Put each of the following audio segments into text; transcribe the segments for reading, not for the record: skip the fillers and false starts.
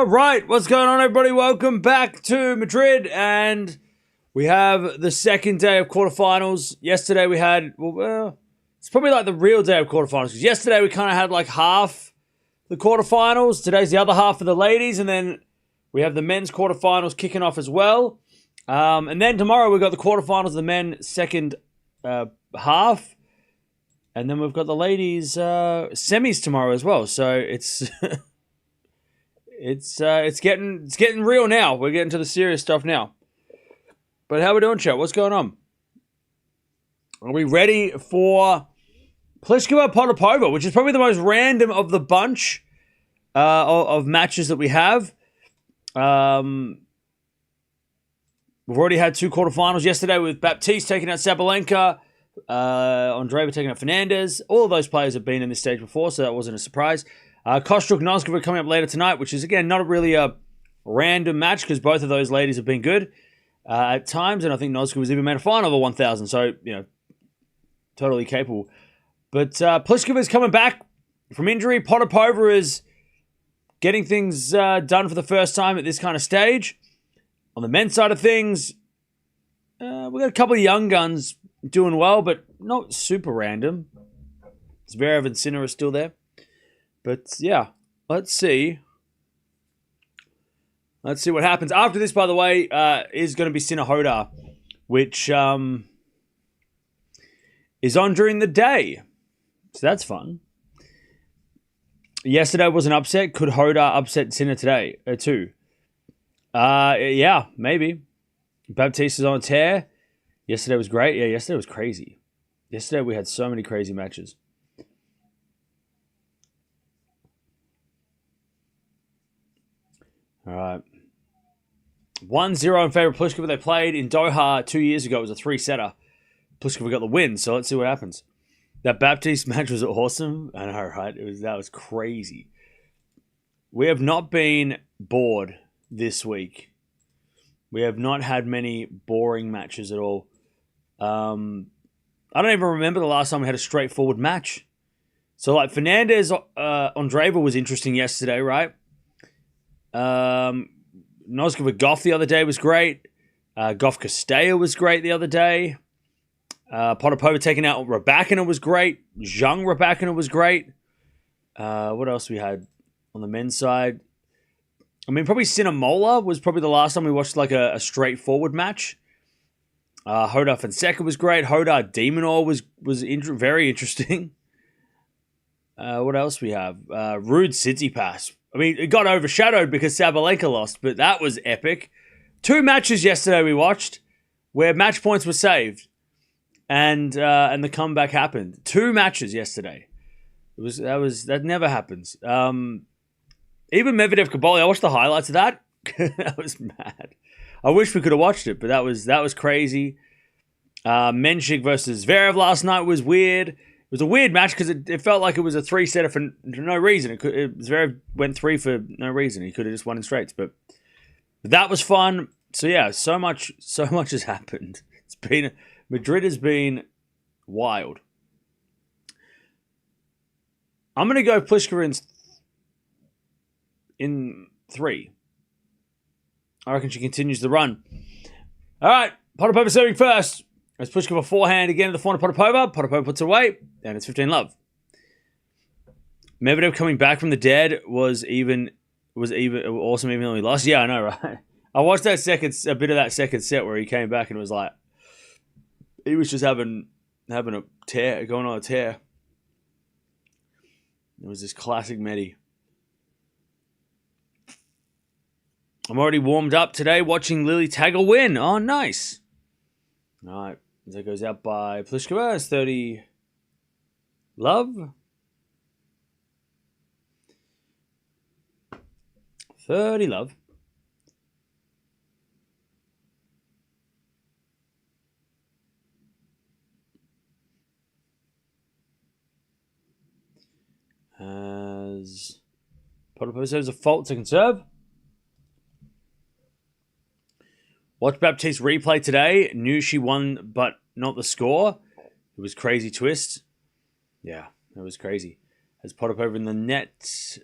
Right, what's going on, everybody? Welcome back to Madrid, and we have the second day of quarterfinals. Yesterday we had, it's probably like the real day of quarterfinals, because yesterday we kind of had like half the quarterfinals. Today's the other half for the ladies, and then we have the men's quarterfinals kicking off as well. And then tomorrow we've got the quarterfinals of the men second half, and then we've got the ladies semis tomorrow as well. So it's it's getting real now. We're getting to the serious stuff now. But how we doing, chat? What's going on? Are we ready for Pliskova Potapova, which is probably the most random of the bunch of matches that we have? We've already had two quarterfinals yesterday with Baptiste taking out Sabalenka, Andreeva taking out Fernandez. All of those players have been in this stage before, so that wasn't a surprise. Kostruk-Noskova coming up later tonight, which is, again, not really a random match because both of those ladies have been good at times, and I think Noskova was even made a final of a 1,000, so, you know, totally capable. But Pliskova is coming back from injury. Potapova is getting things done for the first time at this kind of stage. On the men's side of things, we've got a couple of young guns doing well, but not super random. Zverev and Sinner are still there. But, yeah, let's see. Let's see what happens. After this, by the way, is going to be Sinner Hodar, which is on during the day. So that's fun. Yesterday was an upset. Could Hodar upset Sinner today, too? Yeah, maybe. Baptiste is on a tear. Yesterday was great. Yeah, yesterday was crazy. Yesterday we had so many crazy matches. All right. 1-0 in favor of Pliskova. They played in Doha 2 years ago. It was a three-setter. Pliskova got the win, so let's see what happens. That Baptiste match was awesome. I know, right? That was crazy. We have not been bored this week. We have not had many boring matches at all. I don't even remember the last time we had a straightforward match. So, like, Fernandez Andreeva was interesting yesterday, right? Noskova Gauff the other day was great. Gauff Castella was great the other day. Potapova taking out Raducanu was great. Zhang Raducanu was great. What else we had on the men's side? I mean, probably Sinner Mola was probably the last time we watched like a straightforward match. Joao Fonseca was great. Hodar Demonor was very interesting. What else we have? Rude Tsitsipas. I mean, it got overshadowed because Sabalenka lost, but that was epic. Two matches yesterday we watched where match points were saved, and the comeback happened. Two matches yesterday. That never happens. Even Medvedev Kaboli, I watched the highlights of that. That was mad. I wish we could have watched it, but that was crazy. Menchik versus Zverev last night was weird. It was a weird match because it felt like it was a three-setter for no reason. Zverev went three for no reason. He could have just won in straights, but that was fun. So yeah, so much has happened. Madrid has been wild. I'm gonna go Pliskova in 3. I reckon she continues the run. All right, Potapova serving first. As Pliskova forehand again to the forehand of Potapova. Potapova puts it away, and it's 15-love. Medvedev coming back from the dead was even awesome, even though he lost. Yeah, I know, right? I watched a bit of that second set where he came back and it was like he was just having a tear, going on a tear. It was this classic Medi. I'm already warmed up today watching Lily Tagger win. Oh, nice. All right. That goes out by Pliskova. It's 30 love. 30 love. As Potapova says a fault second serve. Watched Baptiste replay today. Knew she won, but not the score. It was crazy twist. Yeah, it was crazy. Has Potapova in the net.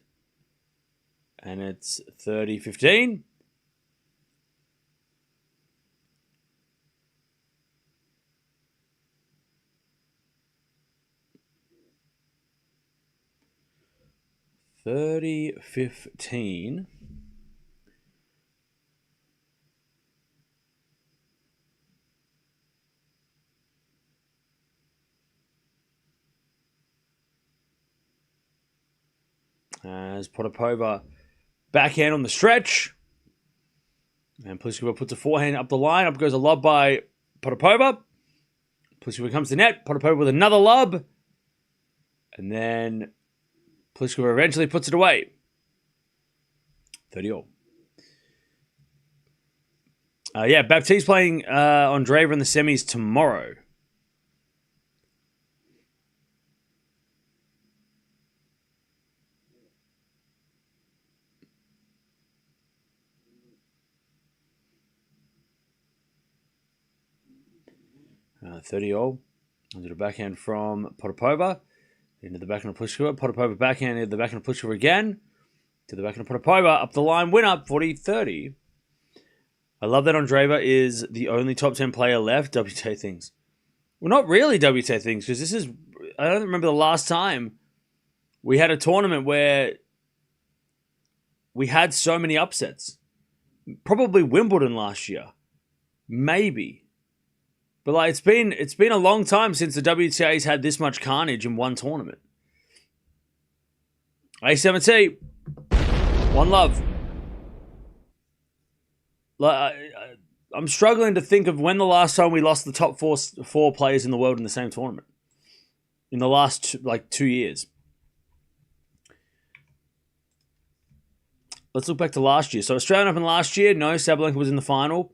And it's 30-15. As Potapova backhand on the stretch. And Pliskova puts a forehand up the line. Up goes a lob by Potapova. Pliskova comes to net. Potapova with another lob. And then Pliskova eventually puts it away. 30-all. Baptiste playing Andreeva in the semis tomorrow. Uh, 30-all. Onto the backhand from Potapova. Into the backhand of Pliskova. Potapova backhand into the backhand of Pliskova again. To the backhand of Potapova. Up the line. Win up 40-30. I love that Andreeva is the only top 10 player left. WTA things. Well, not really WTA things, because this is... I don't remember the last time we had a tournament where we had so many upsets. Probably Wimbledon last year. Maybe. But like it's been a long time since the WTA's had this much carnage in one tournament. A7T. One love. I'm struggling to think of when the last time we lost the top four players in the world in the same tournament. In the last 2 years. Let's look back to last year. So Australian Open last year, no, Sabalenka was in the final.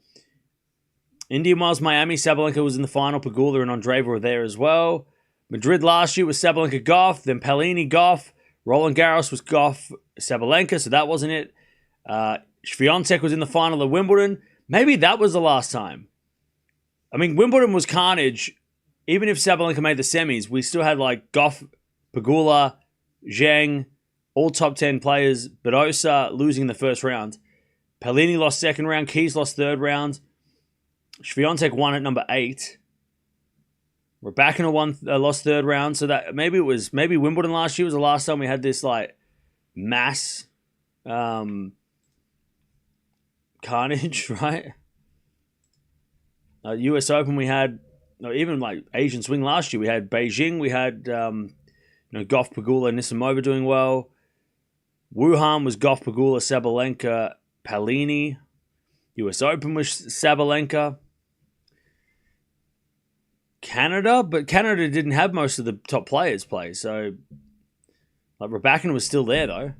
Indian Wells, Miami, Sabalenka was in the final. Pegula and Andreeva were there as well. Madrid last year was Sabalenka Gauff, then Pellini Gauff. Roland Garros was Gauff Sabalenka, so that wasn't it. Swiatek was in the final of Wimbledon. Maybe that was the last time. I mean, Wimbledon was carnage. Even if Sabalenka made the semis, we still had Gauff, Pegula, Zheng, all top 10 players. Badosa losing in the first round. Pellini lost second round. Keys lost third round. Swiatek won at number 8. Raducanu lost third round. So that maybe Wimbledon last year was the last time we had this mass carnage, right? US Open we had even Asian Swing last year. We had Beijing. We had Gauff, Pegula, Nisimova doing well. Wuhan was Gauff, Pegula, Sabalenka, Pellini. US Open was Sabalenka. Canada, but Canada didn't have most of the top players play, so Raducanu was still there though.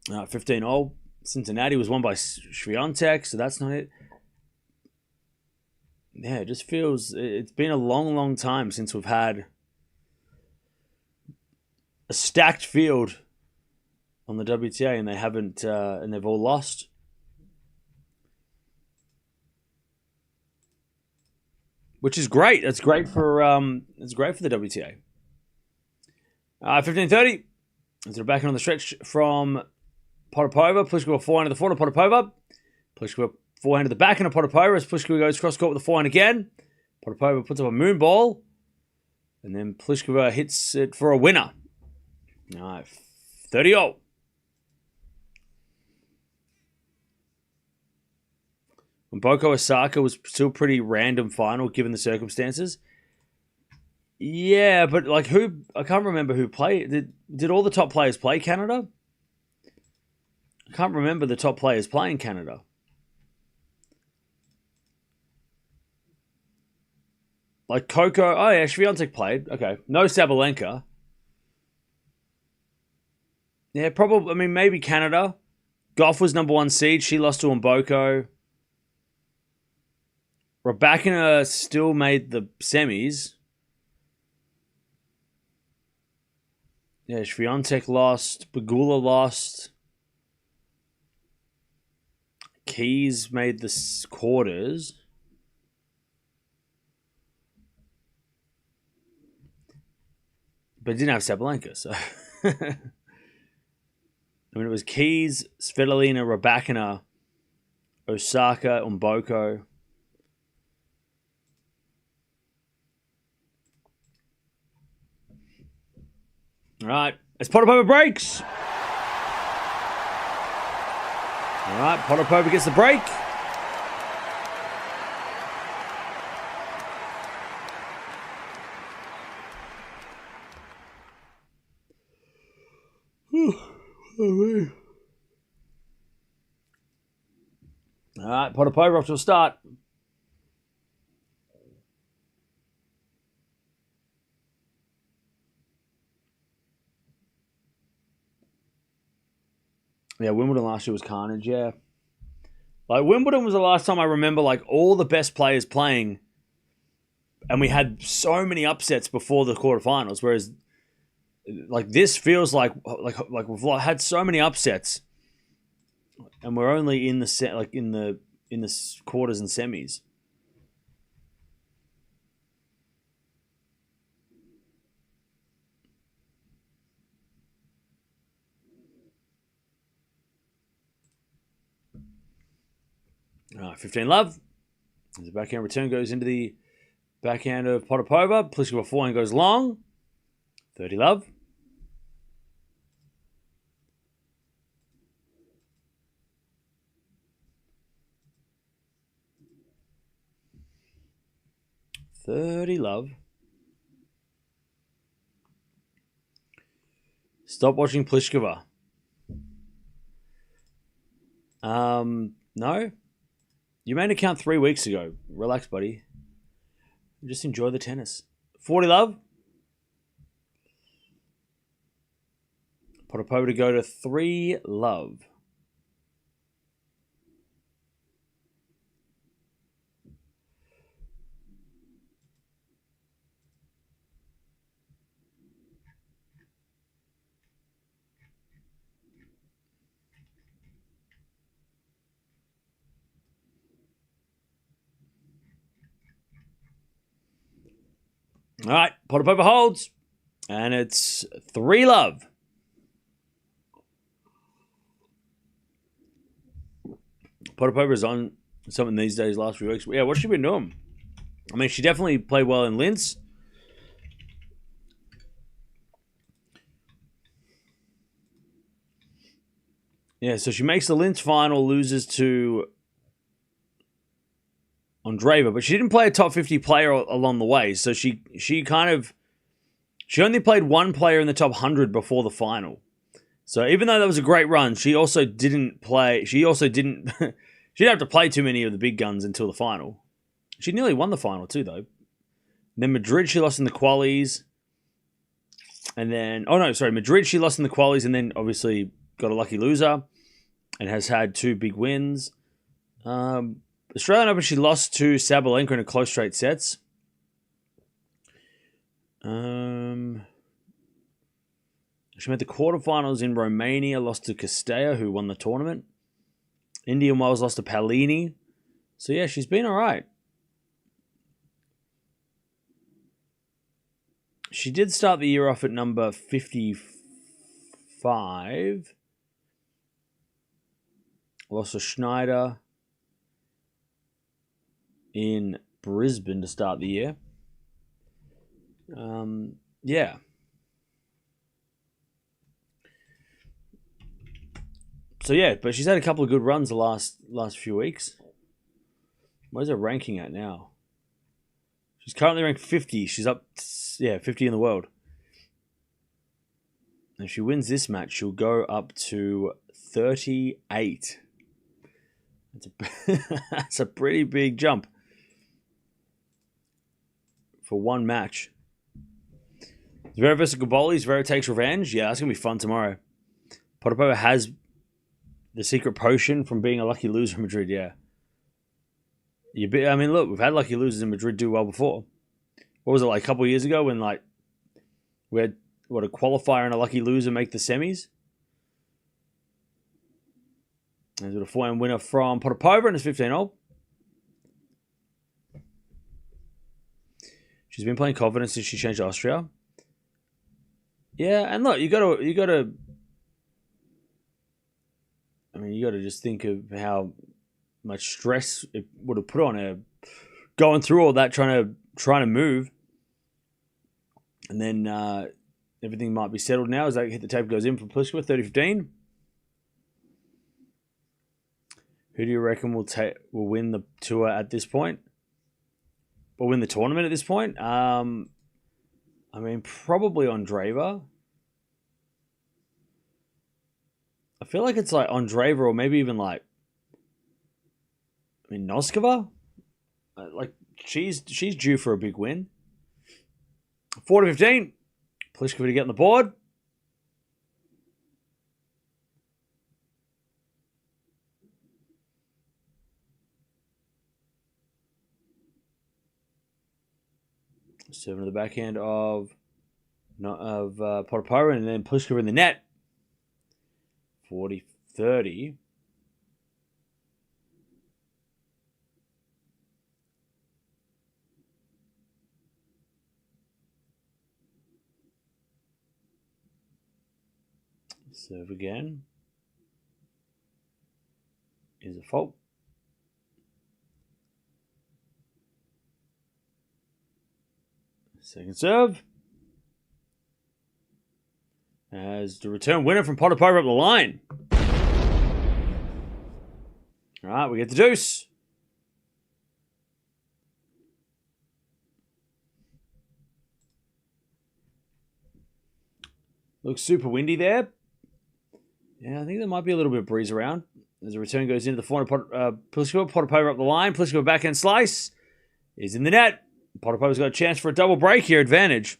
15-all. Cincinnati was won by Swiatek, so that's not it. Yeah, it just feels it's been a long, long time since we've had a stacked field on the WTA, and they haven't, and they've all lost. Which is great. It's great for the WTA. 15:30. Into the backhand on the stretch from Potapova. Pliskova forehand to the forehand of Potapova. Pliskova forehand to the backhand of Potapova as Pliskova goes cross court with the forehand again. Potapova puts up a moon ball. And then Pliskova hits it for a winner. All right, 30-all. Boko Osaka was still pretty random final given the circumstances. Yeah, but who? I can't remember who played. Did all the top players play Canada? I can't remember the top players playing Canada. Coco. Oh yeah, Swiatek played. Okay, no Sabalenka. Yeah, probably. I mean, maybe Canada. Gauff was number 1 seed. She lost to Mboko. Raducanu still made the semis. Yeah, Swiatek lost. Pegula lost. Keys made the quarters. But didn't have Sabalenka, so... I mean, it was Keys, Svitolina, Raducanu, Osaka, Umboko. All right, as Potapova breaks. All right, Potapova gets the break. All right, Potapova off to a start. Yeah, Wimbledon last year was carnage, yeah. Like, Wimbledon was the last time I remember, like, all the best players playing, and we had so many upsets before the quarterfinals, whereas, like, this feels like we've had so many upsets, and we're only in the set, like, in the quarters and semis. All right, 15 love. As the backhand return goes into the backhand of Potapova. Pliskova forehand goes long. 30 love. Stop watching Pliskova. No. You made an account 3 weeks ago. Relax, buddy. Just enjoy the tennis. 40 love. Potapova to go to 3 love. All right, Potapova holds. And it's 3 love. Potapova's on something these days, last few weeks. Yeah, what's she been doing? I mean, she definitely played well in Linz. Yeah, so she makes the Linz final, loses to Andreeva, but she didn't play a top 50 player along the way. So she only played one player in the top 100 before the final. So even though that was a great run, she also didn't play. She didn't have to play too many of the big guns until the final. She nearly won the final too, though. Then Madrid, she lost in the qualies. And then, Madrid, she lost in the qualies and then obviously got a lucky loser and has had 2 big wins. Australian Open, she lost to Sabalenka in a close straight sets. She made the quarterfinals in Romania, lost to Castella, who won the tournament. Indian Wells lost to Palini. So, yeah, she's been all right. She did start the year off at number 55. Lost to Schneider in Brisbane to start the year. Yeah. So yeah, but she's had a couple of good runs the last few weeks. Where's her ranking at now? She's currently ranked 50. She's up, 50 in the world. And if she wins this match, she'll go up to 38. That's a pretty big jump for one match. Zverev versus Gaboli. Zverev takes revenge. Yeah, that's going to be fun tomorrow. Potapova has the secret potion from being a lucky loser in Madrid, yeah. Look, we've had lucky losers in Madrid do well before. What was it, like a couple of years ago when, like, we had, a qualifier and a lucky loser make the semis? There's a 4-1 winner from Potapova and it's 15-0. She's been playing confidence since she changed to Austria. Yeah, and look, you gotta mean, you got to just think of how much stress it would have put on her going through all that, trying to move, and then everything might be settled now as they hit the tape goes in for Pliskova, 30-15. Who do you reckon will win the tour at this point? Or win the tournament at this point? I mean, probably Andreeva. I feel like it's like Andreeva or maybe even like, I mean, Noskova. Like she's due for a big win. 4-15. Pliskova to get on the board. Serving to the backhand of Potapova, and then Pliskova in the net. 40-30. Serve again. Is a fault. Second serve. As the return winner from Potapova up the line. All right, we get the deuce. Looks super windy there. Yeah, I think there might be a little bit of breeze around. As the return goes into the forehand, Pliskova, Potapova up the line. Pliskova backhand slice is in the net. Potapova's got a chance for a double break here, advantage.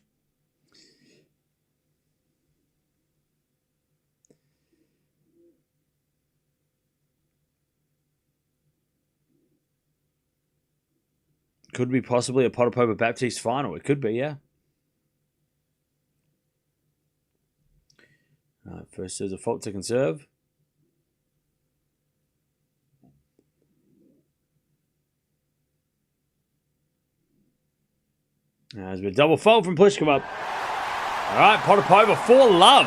Could be possibly a Potapova-Baptiste final. It could be, yeah. All right, first there's a fault to conserve. There's been a double fault from Pliskova. All right, Potapova for love.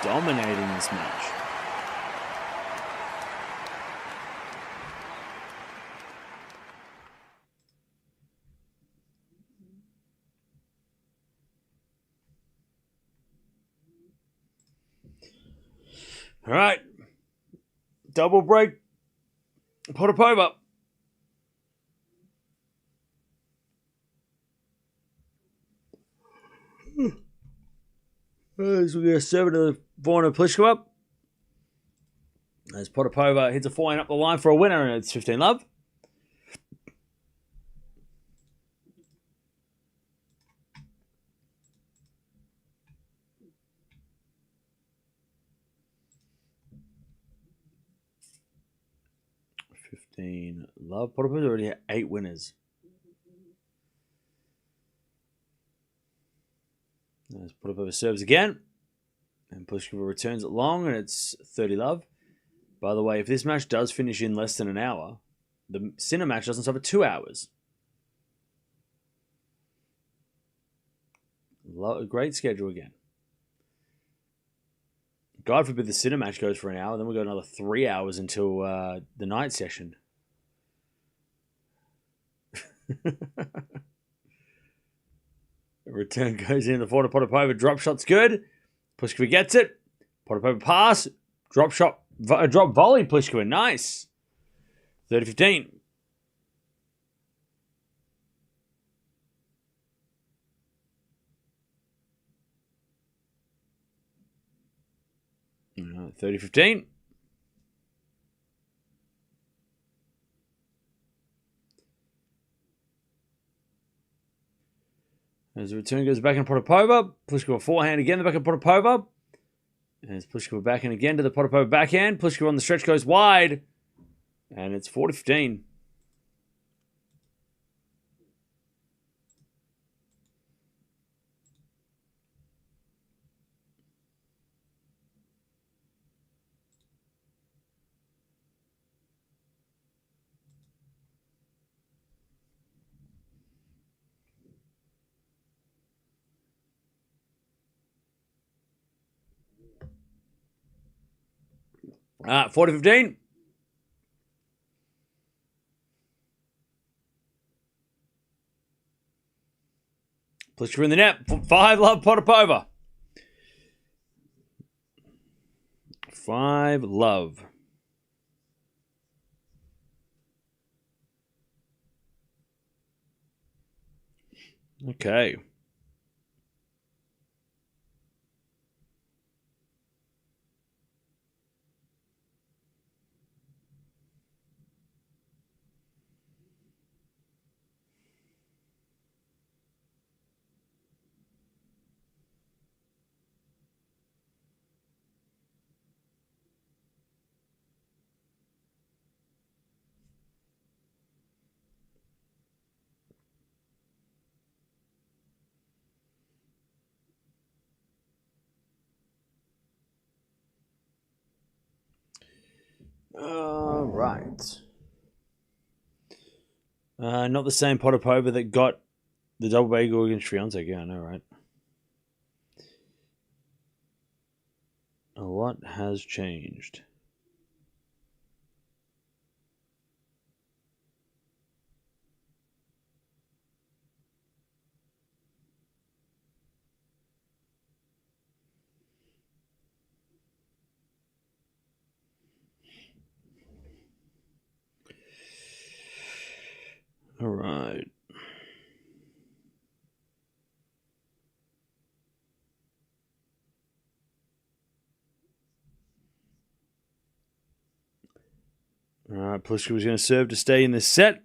Dominating this match. All right. Double break. Potapova. As we get a serve to the forehand of Pliskova. As Potapova hits a forehand up the line for a winner, and it's 15-love. Love. Potapova already had 8 winners. As Potapova serves again. And Pliskova returns it long, and it's 30-love. By the way, if this match does finish in less than an hour, the Sinner match doesn't stop for 2 hours. Great schedule again. God forbid the Sinner match goes for an hour, then we've got another 3 hours until the night session. Return goes in the forehand. Potapova drop shot's good. Pliskova gets it. Potapova pass. Drop shot. Drop volley. Pliskova. Nice. 30-15. All right, 30-15. As the return goes back in Potapova, Pliskova forehand again, the back of Potapova. As Pliskova backhand again to the Potapova backhand. Pliskova on the stretch goes wide. And it's 40-15. 4-15. Pliskova in the net. 5-love Potapova. 5-love. Okay. All right. Not the same Potapova that got the double bagel against Swiatek. Yeah, I know, right? A lot has changed. All right. All right, Pliskova was going to serve to stay in this set.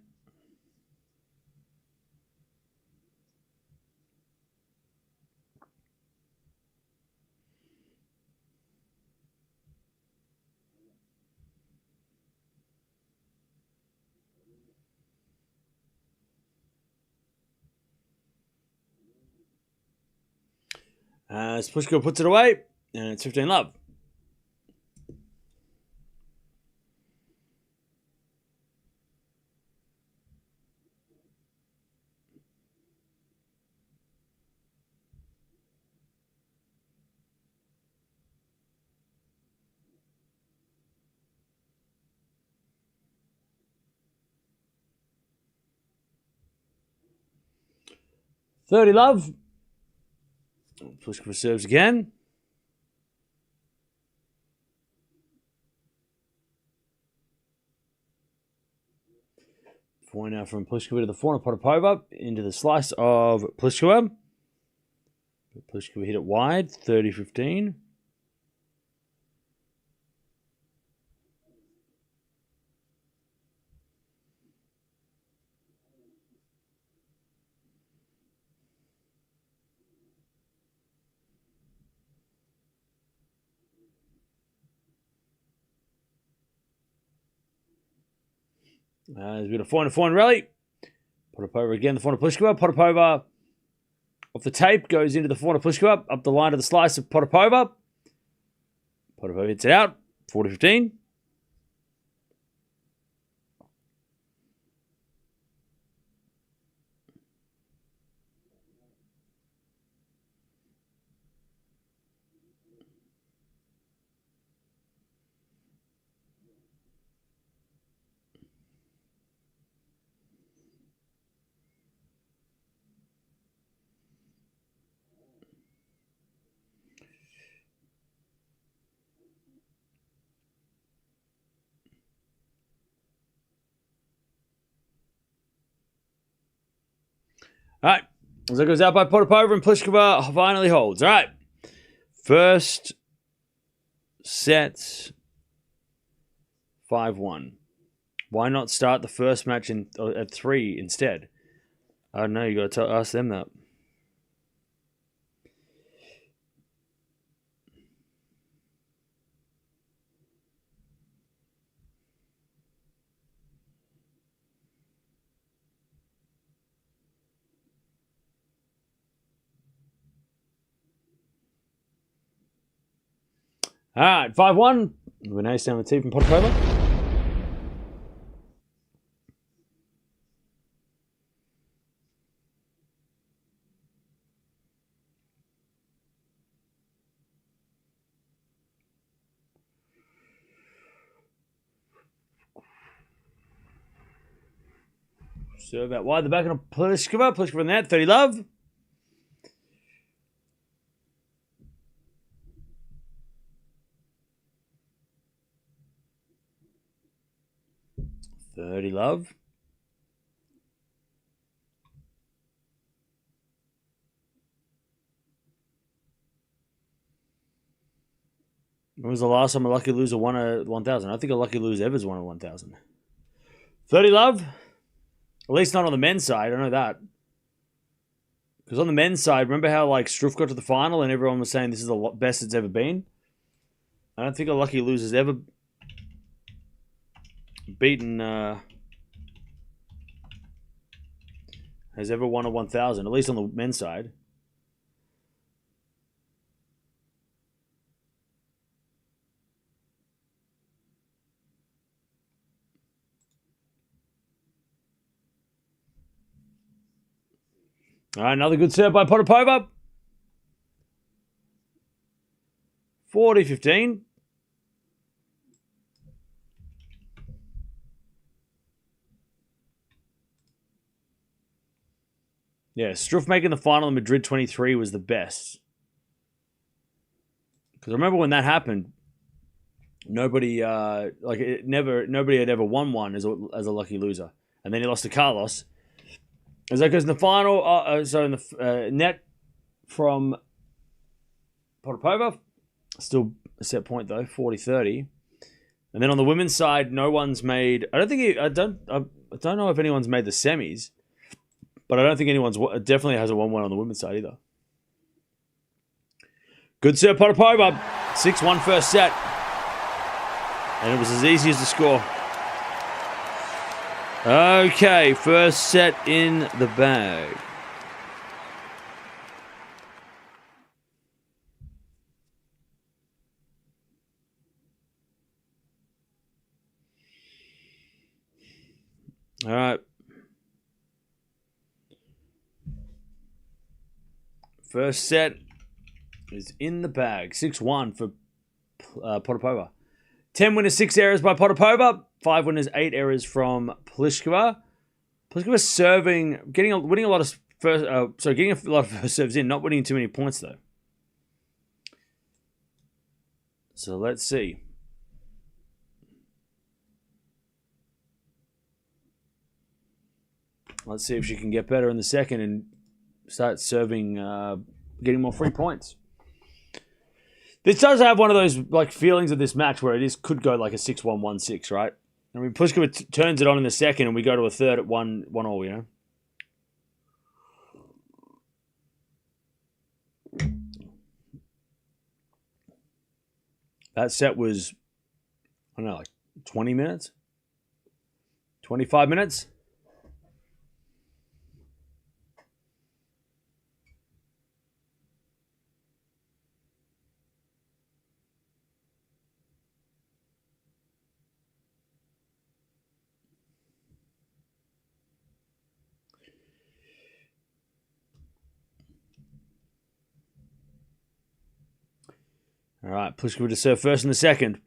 As Pliskova puts it away, and it's 15-love. $30-love. Pliskova serves again. Point now from Pliskova to the corner, Potapova into the slice of Pliskova. Pliskova hit it wide, 30-15. There's been a 4-4 rally. Potapova again, the corner Pliskova. Potapova off the tape, goes into the corner Pliskova, up the line of the slice of Potapova. Potapova hits it out, 40-15. All right. So it goes out by Potapova and Pliskova finally holds. All right. First set, 5-1. Why not start the first match at 3 instead? I don't know. You got to ask them that. All right, 5-1. With an ace down the tee from Potapova. Serve out wide. The back on Pliskova. Pliskova in that. 30 love. Love. When was the last time a lucky loser won a 1,000? I think a lucky loser ever's won a 1,000. 30 love. At least not on the men's side. I know that. Because on the men's side, remember how like Struff got to the final and everyone was saying this is the best it's ever been? I don't think a lucky loser's ever beaten... has ever won a 1,000, at least on the men's side. All right, another good serve by Potapova. 40-15. Yeah, Struff making the final in Madrid 23 was the best. Because I remember when that happened, nobody had ever won one as a lucky loser, and then he lost to Carlos. As that goes in the final, so in the net from Potapova, still a set point though, 40-30. And then on the women's side, no one's made. I don't know if anyone's made the semis. But I don't think anyone's definitely hasn't won one on the women's side either. Good serve, Potapova. 6-1 first set. And it was as easy as the score. Okay, first set in the bag. All right. First set is in the bag. 6-1 for Potapova. 10 winners, 6 errors by Potapova. 5 winners, 8 errors from Pliskova. Pliskova serving, getting a lot of first serves in, not winning too many points though. So let's see. Let's see if she can get better in the second and start serving, getting more free points. This does have one of those like feelings of this match where it could go like a 6-1, 1-6, right? I mean, Pliskova turns it on in the second, and we go to a third at 1-1, you know. That set was, I don't know, like 20 minutes, 25 minutes. All right, Pliskova to serve first in the second.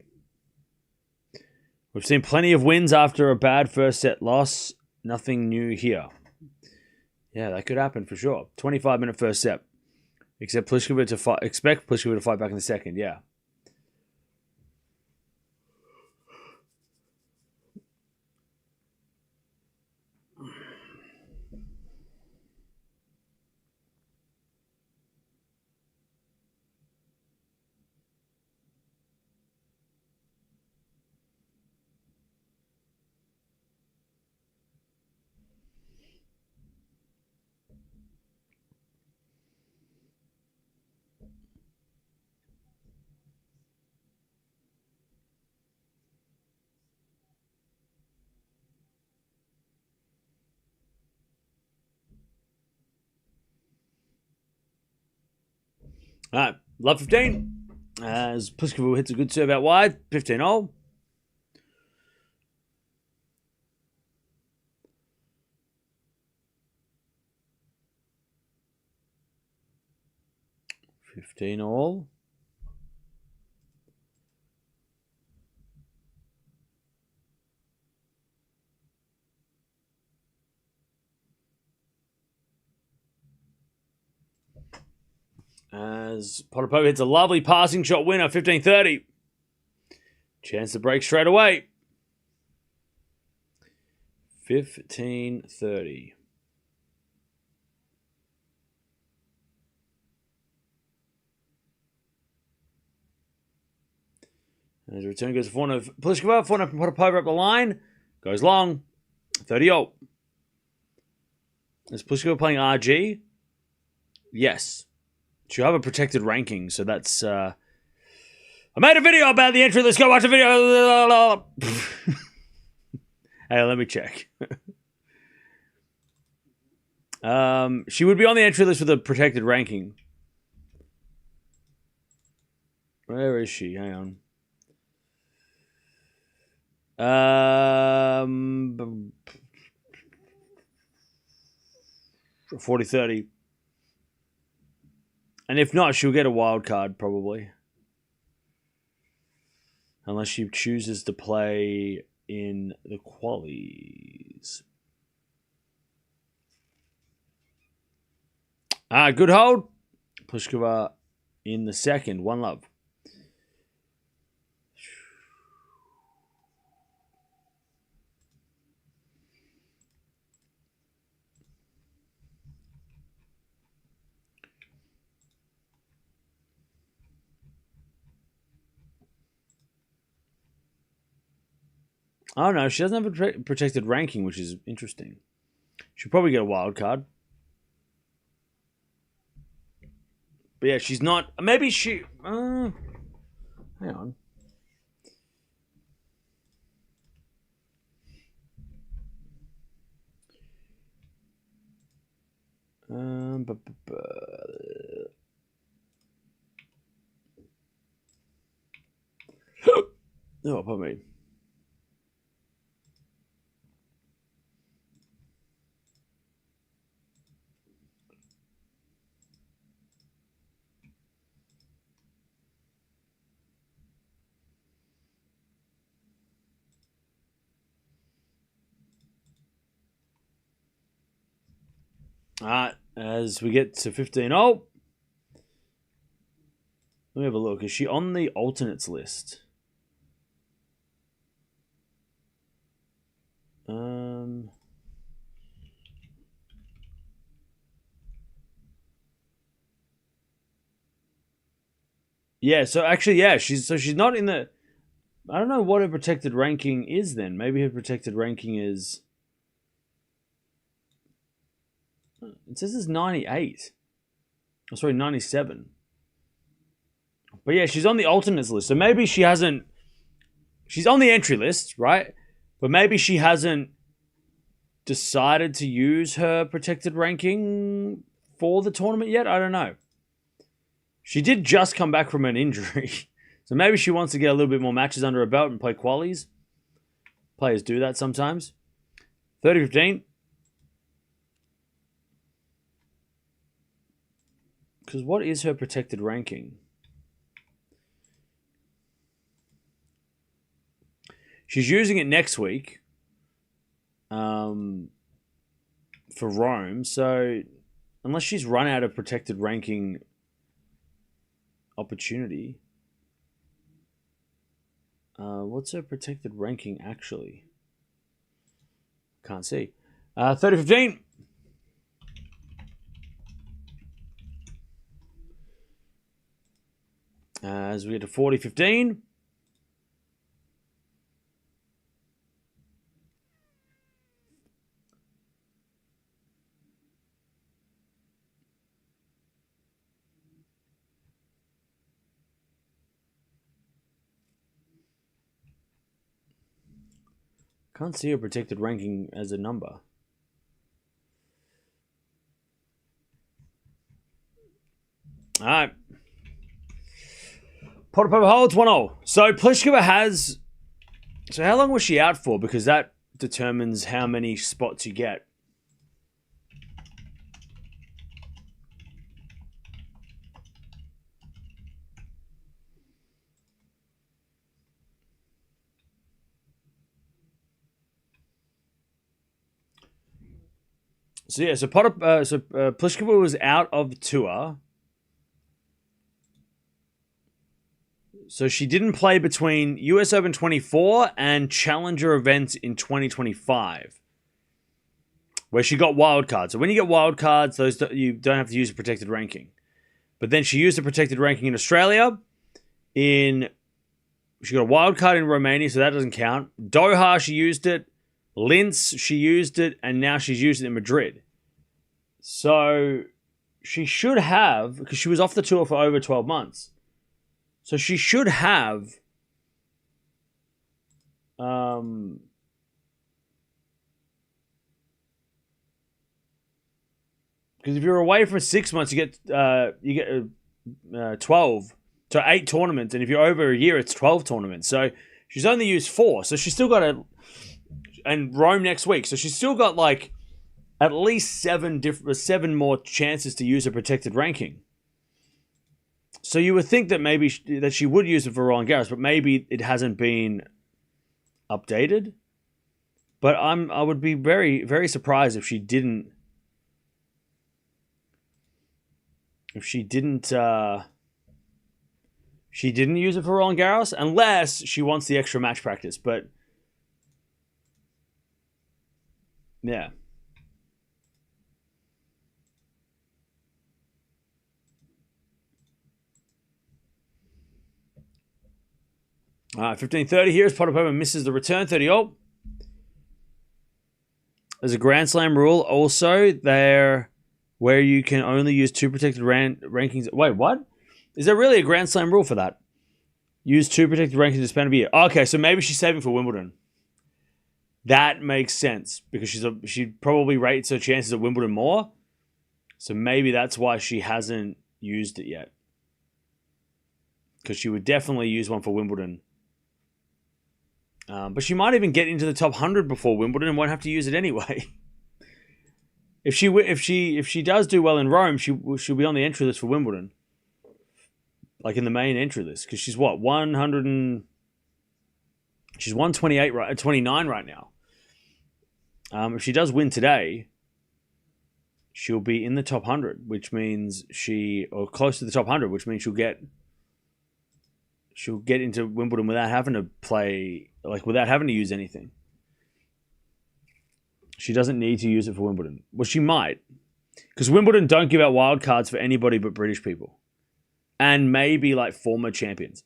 We've seen plenty of wins after a bad first set loss. Nothing new here. Yeah, that could happen for sure. 25-minute first set. Expect Pliskova to fight back in the second, yeah. All right, love 15. As Pliskova hits a good serve out wide, 15-all. $15-all. As Potapova hits a lovely passing shot winner, 15-30. Chance to break straight away. 15-30. As the return goes to forehand of Pliskova. Forehand from Potapova up the line. Goes long. 30-0. Is Pliskova playing RG? Yes. She'll have a protected ranking, so that's... I made a video about the entry. Let's go watch the video. Hey, let me check. She would be on the entry list with a protected ranking. Where is she? Hang on. 40-30. And if not, she'll get a wild card probably. Unless she chooses to play in the qualies. Good hold. Pliskova in the second. One love. Oh, no, she doesn't have a protected ranking, which is interesting. She'll probably get a wild card. But yeah, she's not... Maybe she... hang on. Oh, pardon me. As we get to 15. Oh! Let me have a look. Is she on the alternates list? Yeah, so actually, yeah, she's not in the... I don't know what her protected ranking is then. Maybe her protected ranking is... It says it's 98. Oh, sorry, 97. But yeah, she's on the alternates list. So maybe she hasn't... She's on the entry list, right? But maybe she hasn't decided to use her protected ranking for the tournament yet. I don't know. She did just come back from an injury. So maybe she wants to get a little bit more matches under her belt and play qualies. Players do that sometimes. 30-15. Because what is her protected ranking? She's using it next week for Rome. So unless she's run out of protected ranking opportunity. What's her protected ranking actually? Can't see. 30-15. As we get to 40-15. Can't see a protected ranking as a number. All right. Potapova holds 1-0. So Pliskova has... So how long was she out for? Because that determines how many spots you get. So yeah, Pliskova was out of the tour So she didn't play between US Open 24 and Challenger events in 2025, where she got wild cards. So when you get wild cards, those you don't have to use a protected ranking. But then she used a protected ranking in Australia. She got a wild card in Romania, so that doesn't count. Doha, she used it. Linz, she used it, and now she's used it in Madrid. So she should have, because she was off the tour for over 12 months. So she should have because if you're away for 6 months, you get 12 to 8 tournaments, and if you're over a year, it's 12 tournaments. So she's only used 4, so she's still got and Rome next week, so she's still got like at least 7 more chances to use a protected ranking. So you would think that maybe that she would use it for Roland Garros, but maybe it hasn't been updated. But I would be very, very surprised if she didn't. If she didn't use it for Roland Garros, unless she wants the extra match practice. But yeah. All right, 15:30 here as Potapova misses the return. 30-all. There's a Grand Slam rule also there where you can only use 2 protected rankings. Wait, what? Is there really a Grand Slam rule for that? Use 2 protected rankings in the span of a year. Okay, so maybe she's saving for Wimbledon. That makes sense because she probably rates her chances at Wimbledon more. So maybe that's why she hasn't used it yet. Because she would definitely use one for Wimbledon. But she might even get into the top 100 before Wimbledon and won't have to use it anyway. If she does do well in Rome, she'll be on the entry list for Wimbledon, like in the main entry list, because she's what 100 and she's 128 right 29 right now. If she does win today, she'll be in the top 100, which means or close to the top 100, which means she'll get into Wimbledon without having to play, like without having to use anything. She doesn't need to use it for Wimbledon. Well, she might. Because Wimbledon don't give out wild cards for anybody but British people. And maybe like former champions.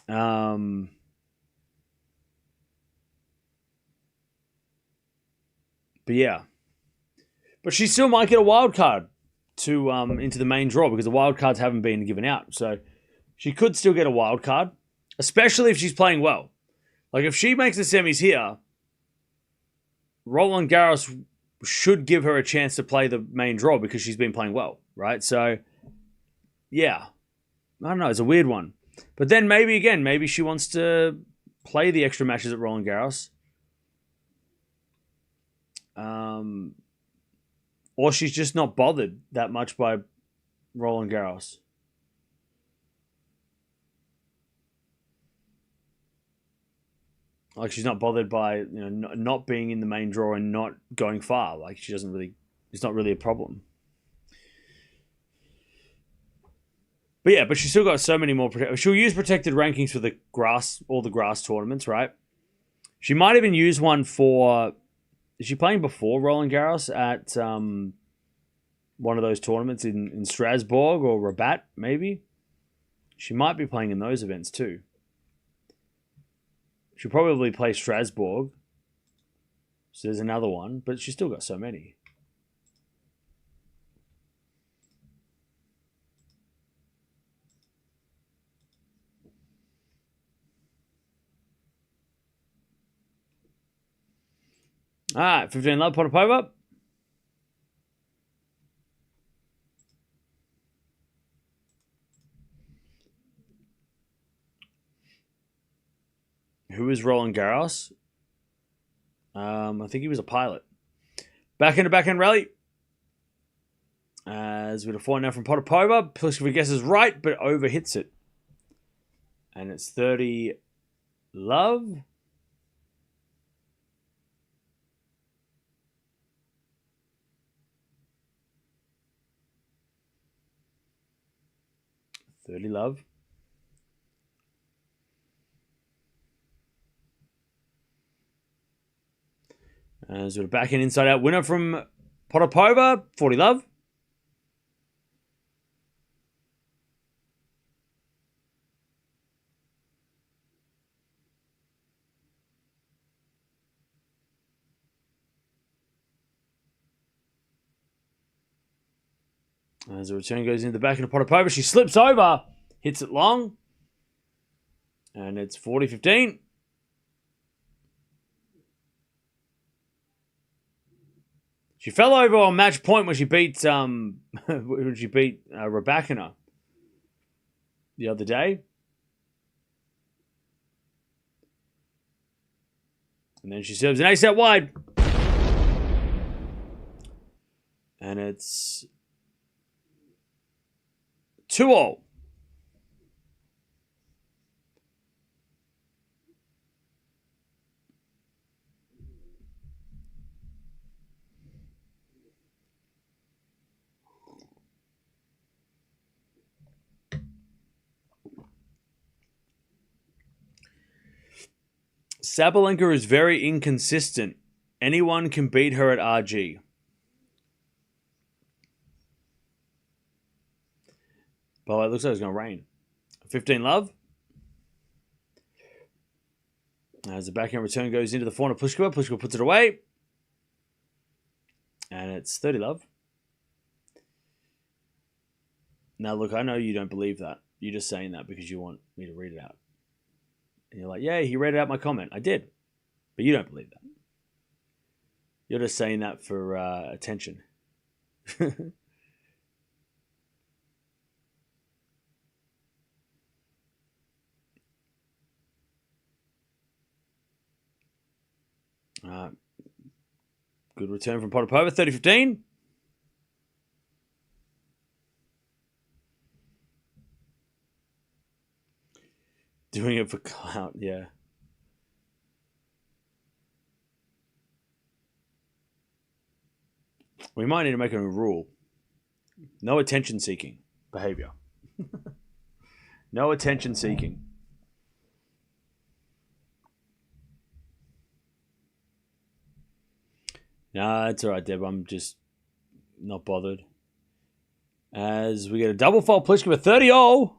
But yeah. But she still might get a wild card to into the main draw because the wild cards haven't been given out. So she could still get a wild card, especially if she's playing well. Like if she makes the semis here, Roland Garros should give her a chance to play the main draw because she's been playing well, right? So, yeah. I don't know. It's a weird one. But then maybe she wants to play the extra matches at Roland Garros. Or she's just not bothered that much by Roland Garros. Like she's not bothered by not being in the main draw and not going far. Like she doesn't really. It's not really a problem. But yeah, but she's still got so many more. She'll use protected rankings for all the grass tournaments, right? She might even use one for. Is she playing before Roland Garros at one of those tournaments in Strasbourg or Rabat? Maybe. She might be playing in those events too. She'll probably play Strasbourg. So there's another one, but she's still got so many. All right, 15 love, Potapova. Who is Roland Garros? I think he was a pilot. Backhand rally. As with a 4 now from Potapova. Pliskova guesses right, but overhits it. And it's 30 love. 30 love. And sort of back and inside out winner from Potapova, 40 love. As the return goes into the back into Potapova, she slips over, hits it long, and it's 40-15. She fell over on match point when she beat Raducanu the other day, and then she serves an ace out wide, and it's 2-all. Sabalenka is very inconsistent. Anyone can beat her at RG. But it looks like it's going to rain. 15 love. As the backhand return goes into the forehand of Pliskova. Pliskova puts it away. And it's 30 love. Now, look, I know you don't believe that. You're just saying that because you want me to read it out. And you're like, yeah, he read out my comment. I did. But you don't believe that. You're just saying that for attention. Good return from Potapova, 30-15. Doing it for clout, yeah. We might need to make a rule. No attention-seeking behavior. No attention-seeking. Nah, it's all right, Deb. I'm just not bothered. As we get a double fault Pliskova, 30-0.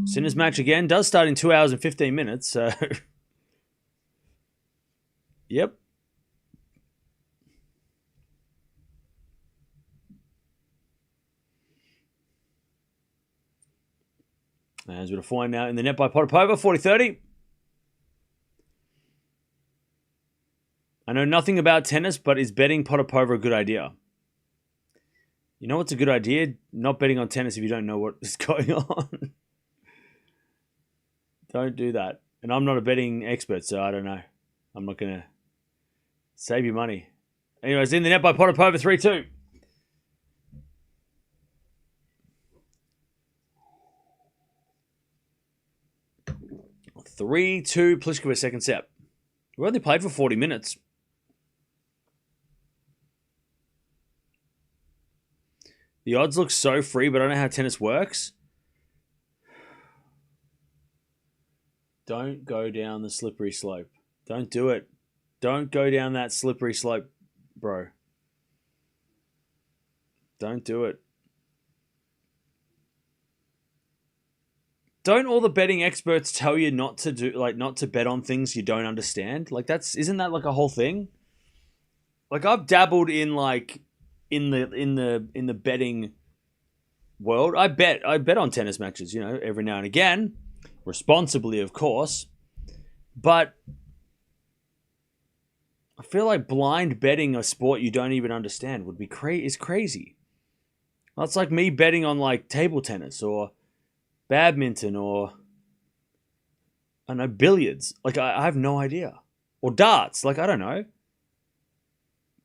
Sinner's match again does start in 2 hours and 15 minutes. So, yep. As we're flying now in the net by Potapova, 40-30. I know nothing about tennis, but is betting Potapova a good idea? You know what's a good idea? Not betting on tennis if you don't know what is going on. Don't do that. And I'm not a betting expert, so I don't know. I'm not going to save you money. Anyways, in the net by Potapova, 3-2. Pliskova second set. We only played for 40 minutes. The odds look so free, but I don't know how tennis works. Don't go down the slippery slope. Don't do it. Don't go down that slippery slope, bro. Don't do it. Don't all the betting experts tell you not to bet on things you don't understand? Isn't that like a whole thing? Like, I've dabbled in in the betting world. I bet on tennis matches, every now and again, responsibly, of course. But I feel like blind betting a sport you don't even understand would be crazy. Well, it's like me betting on table tennis or badminton or I don't know, billiards. I have no idea. Or darts. I don't know.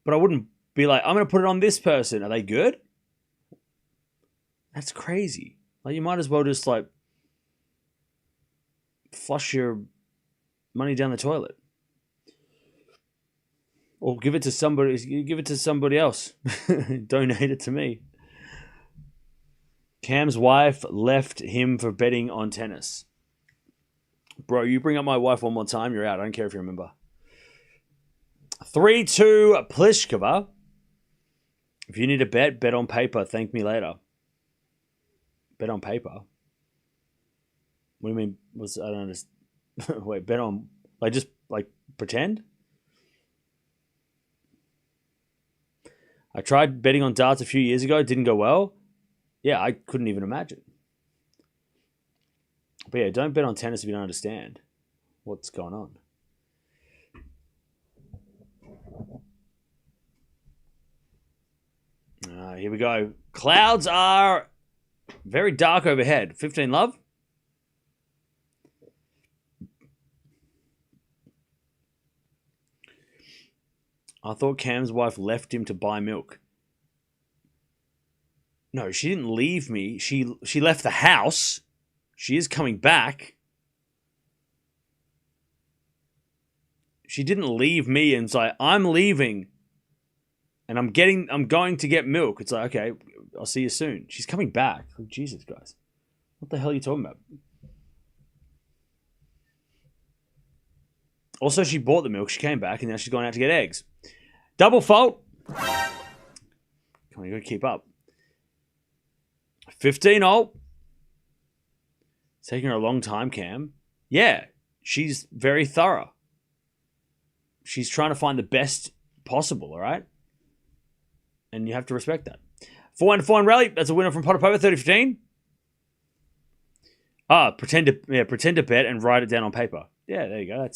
But I wouldn't be like, I'm going to put it on this person. Are they good? That's crazy. You might as well just flush your money down the toilet. Or give it to somebody else. Donate it to me. Cam's wife left him for betting on tennis. Bro, you bring up my wife one more time, you're out. I don't care if you remember. 3-2 Pliskova. If you need a bet on paper. Thank me later. Bet on paper? What do you mean? I don't understand. Wait, bet on... just pretend? I tried betting on darts a few years ago. It didn't go well. Yeah, I couldn't even imagine. But yeah, don't bet on tennis if you don't understand what's going on. Here we go. Clouds are very dark overhead. 15 love. I thought Cam's wife left him to buy milk. No, she didn't leave me. She left the house. She is coming back. She didn't leave me and say, I'm leaving. And I'm going to get milk. It's like, okay, I'll see you soon. She's coming back. Oh, Jesus, guys. What the hell are you talking about? Also, she bought the milk. She came back, and now she's going out to get eggs. Double fault. Come on, you got to keep up. 15-0. It's taking her a long time, Cam. Yeah, she's very thorough. She's trying to find the best possible, all right? And you have to respect that. 4-1 rally. That's a winner from Potapova, 30-15. Pretend to bet and write it down on paper. Yeah, there you go.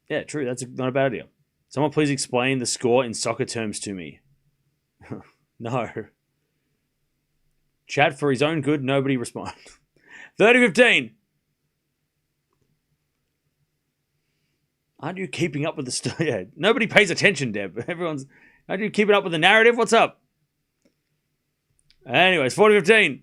Yeah, true. That's not a bad idea. Someone please explain the score in soccer terms to me. No. Chat for his own good. Nobody respond. 30-15. Aren't you keeping up with the story? Yeah, nobody pays attention, Deb. Aren't you keeping up with the narrative? What's up? Anyways, 40-15.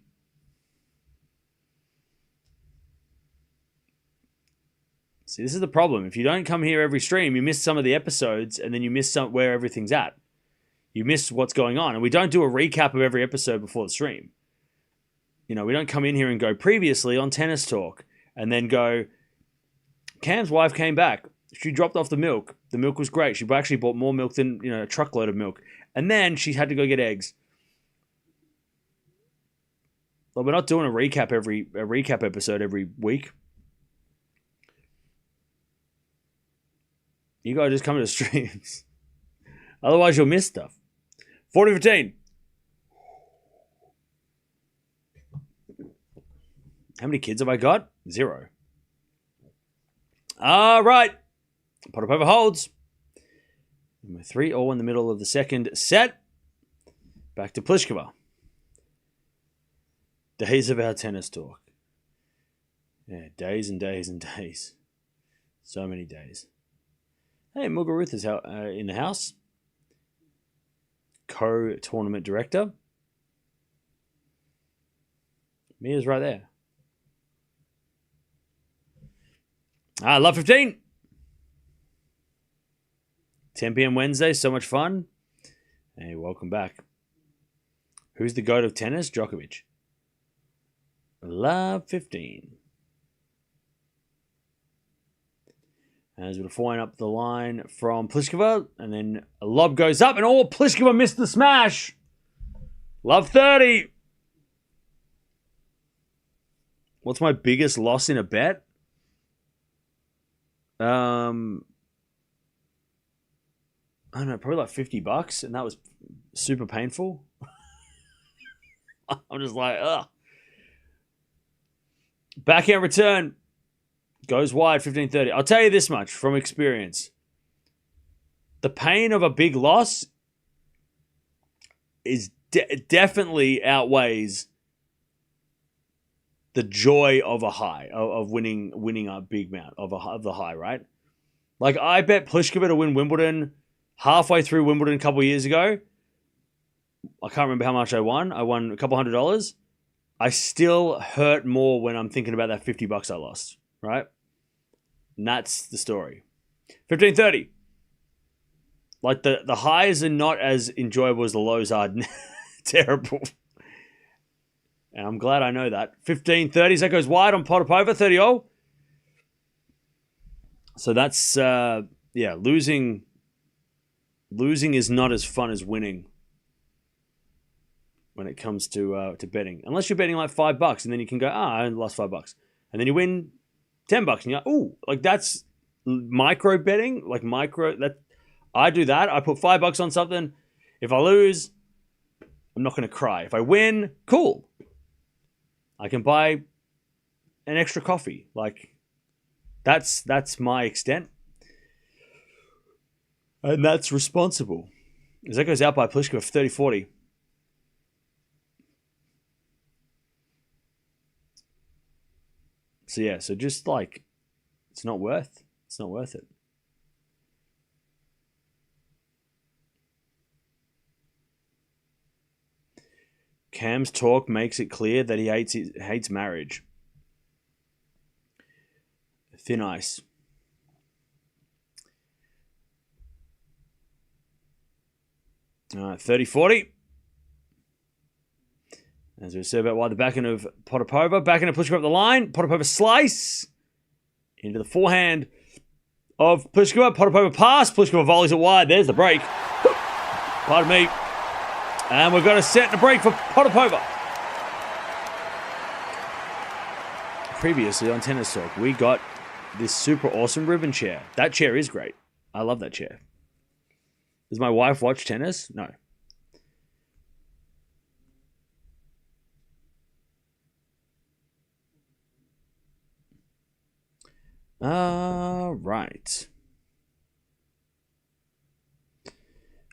See, this is the problem. If you don't come here every stream, you miss some of the episodes, and then you miss where everything's at. You miss what's going on. And we don't do a recap of every episode before the stream. We don't come in here and go previously on Tennis Talk, and then go, Cam's wife came back. She dropped off the milk. The milk was great. She actually bought more milk than, a truckload of milk. And then she had to go get eggs. Well, we're not doing a recap episode every week. You gotta just come to the streams. Otherwise, you'll miss stuff. 40-15. How many kids have I got? 0. All right. Potapova holds. Number 3, all in the middle of the second set. Back to Pliskova. Days of our tennis talk. Yeah, days and days and days. So many days. Hey, Muguruth is in the house. Co-tournament director. Mia's right there. Love 15. 10 p.m. Wednesday. So much fun. Hey, welcome back. Who's the GOAT of tennis? Djokovic. Love 15. As we're flying up the line from Pliskova. And then a lob goes up. And Pliskova missed the smash. Love 30. What's my biggest loss in a bet? I don't know, probably like $50. And that was super painful. I'm just like, ugh. Backhand return. Goes wide, 15-30. I'll tell you this much from experience. The pain of a big loss is definitely outweighs the joy of a high, of winning a big amount of the high, right? Like, I bet Pliskova to win Wimbledon halfway through Wimbledon a couple of years ago. I can't remember how much I won. I won a couple $100. I still hurt more when I'm thinking about that $50 I lost, right? And that's the story. 15-30. Like, the highs are not as enjoyable as the lows are terrible. And I'm glad I know that. 15-30. That goes wide on Potapova. 30-0. So that's, losing is not as fun as winning when it comes to betting. Unless you're betting like $5 and then you can go, I lost $5. And then you win $10 and you're like, ooh, like that's micro betting. I do that. I put $5 on something. If I lose, I'm not going to cry. If I win, cool. I can buy an extra coffee. Like, that's my extent. And that's responsible. As that goes out by Pliskova for 30-40. So yeah, so just like, it's not worth it. Cam's talk makes it clear that he hates marriage. Thin ice. All right, 30-40. As we said about why the backhand of Potapova. Backhand of Pliskova up the line. Potapova slice. Into the forehand of Pliskova. Potapova pass. Pliskova volleys it wide. There's the break. Pardon me. And we've got a set and a break for Potapova. Previously on Tennis Talk, we got this super awesome ribbon chair. That chair is great. I love that chair. Does my wife watch tennis? No. Right.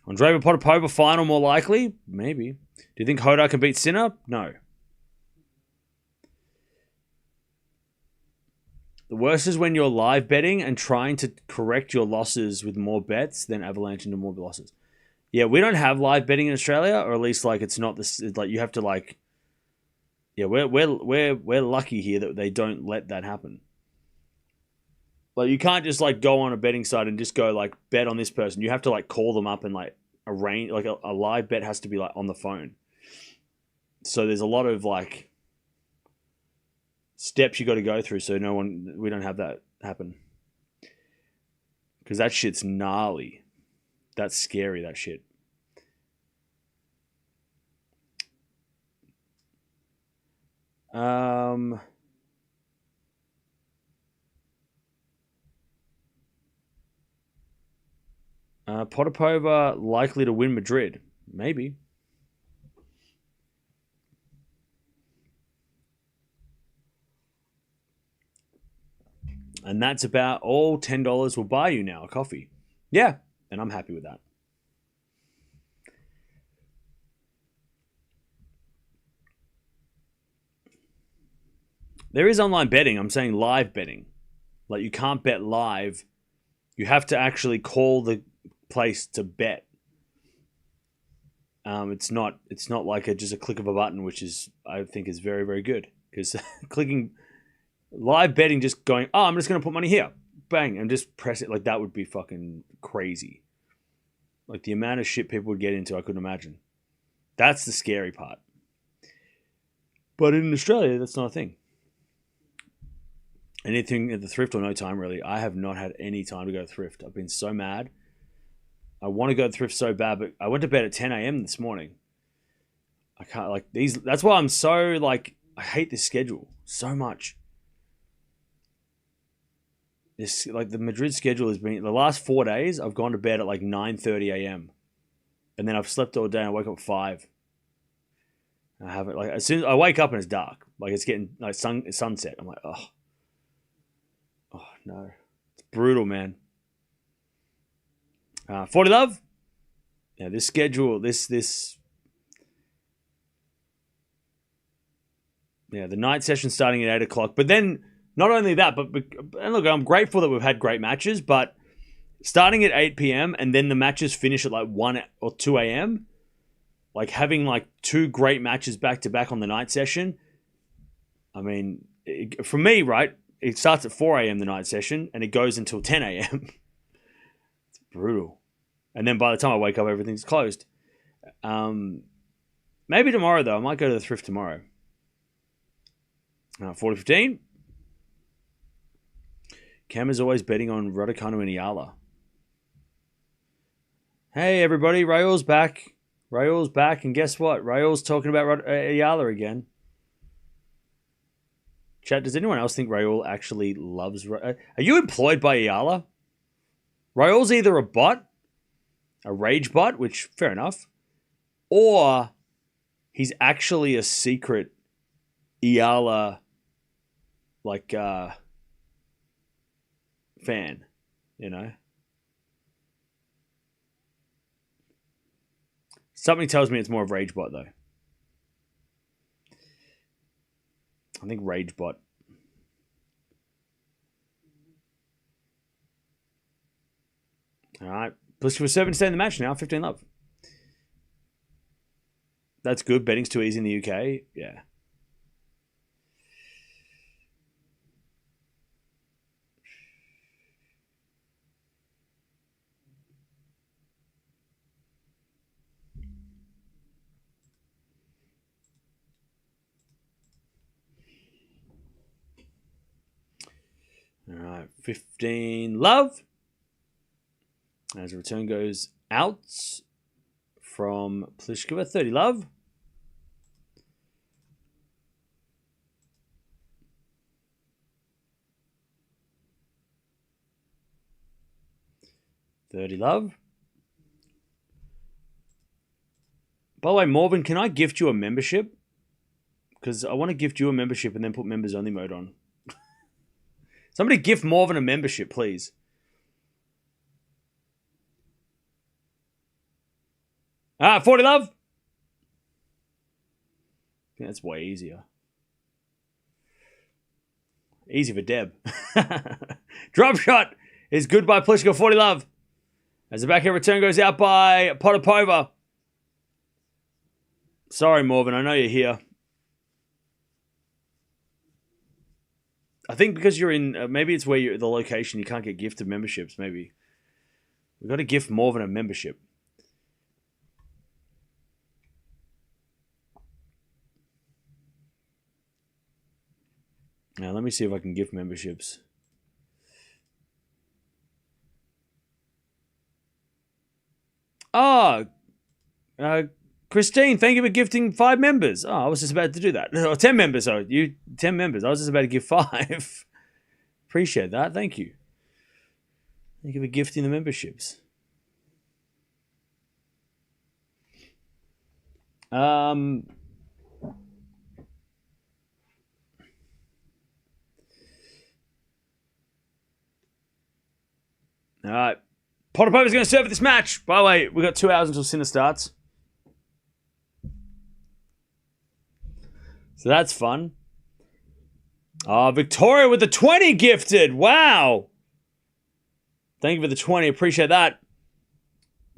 Andreeva Potapova final more likely? Maybe. Do you think Hoda can beat Sinner? No. The worst is when you're live betting and trying to correct your losses with more bets than avalanche into more losses. Yeah, we don't have live betting in Australia, or at least like it's not this. Like you have to like. Yeah, we're lucky here that they don't let that happen. Like you can't just like go on a betting site and just go like bet on this person. You have to like call them up and like arrange like a live bet has to be like on the phone. So there's a lot of like steps you got to go through. So we don't have that happen. Because that shit's gnarly. That's scary, that shit. Potapova likely to win Madrid. Maybe. And that's about all $10 will buy you now, a coffee. Yeah, and I'm happy with that. There is online betting. I'm saying live betting. Like you can't bet live. You have to actually call the place to bet. It's not like just a click of a button, which is I think is very, very good. Because clicking live betting, just going, I'm just going to put money here. Bang, and just press it. Like that would be fucking crazy. Like the amount of shit people would get into, I couldn't imagine. That's the scary part. But in Australia, that's not a thing. Anything at the thrift or no time, really. I have not had any time to go thrift. I've been so mad. I want to go to thrift so bad, but I went to bed at 10 a.m. this morning. I can't, like, these. That's why I'm so, like, I hate this schedule so much. This, like, the Madrid schedule has been, the last 4 days, I've gone to bed at, like, 9:30 a.m. And then I've slept all day and I woke up at 5. I haven't, like, as soon as I wake up and it's dark. Like, it's getting, like, sunset. I'm like, oh no, it's brutal, man. 40 love. Yeah, this schedule, this. Yeah, the night session starting at 8 o'clock. But then, not only that, but and look, I'm grateful that we've had great matches. But starting at 8 p.m. and then the matches finish at like 1 or 2 a.m. Like having like 2 great matches back to back on the night session. I mean, for me, right? It starts at 4 a.m. the night session, and it goes until 10 a.m. It's brutal. And then by the time I wake up, everything's closed. Maybe tomorrow, though. I might go to the thrift tomorrow. 40-15. Cam is always betting on Raducanu and Eala. Hey, everybody. Raul's back. Raul's back. And guess what? Raul's talking about Eala again. Chat, does anyone else think Raul actually loves... Are you employed by Eala? Raul's either a bot, a rage bot, which, fair enough, or he's actually a secret Eala, like, fan, you know? Something tells me it's more of rage bot, though. I think rage bot. All right. Pliskova 7 to stay in the match now. 15 love. That's good. Betting's too easy in the UK. Yeah. All right. 15 love. As the return goes out from Pliskova. 30 love. $30 love. By the way, Morven, can I gift you a membership? Because I want to gift you a membership and then put members only mode on. Somebody gift Morven a membership, please. Ah, 40 love. I think that's way easier. Easy for Deb. Drop shot is good by Pliskova. 40 love. As the backhand return goes out by Potapova. Sorry, Morven. I know you're here. I think because you're in... maybe it's where you're the location. You can't get gifted memberships, maybe. We've got to gift Morven a membership. Now, let me see if I can gift memberships. Oh, Christine, thank you for gifting 5 members. Oh, I was just about to do that. Oh, 10 members. Oh, 10 members. I was just about to give 5. Appreciate that. Thank you. Thank you for gifting the memberships. All right. Potapova's going to serve at this match. By the way, we've got 2 hours until Sinner starts. So that's fun. Oh, Victoria with the 20 gifted. Wow. Thank you for the 20. Appreciate that.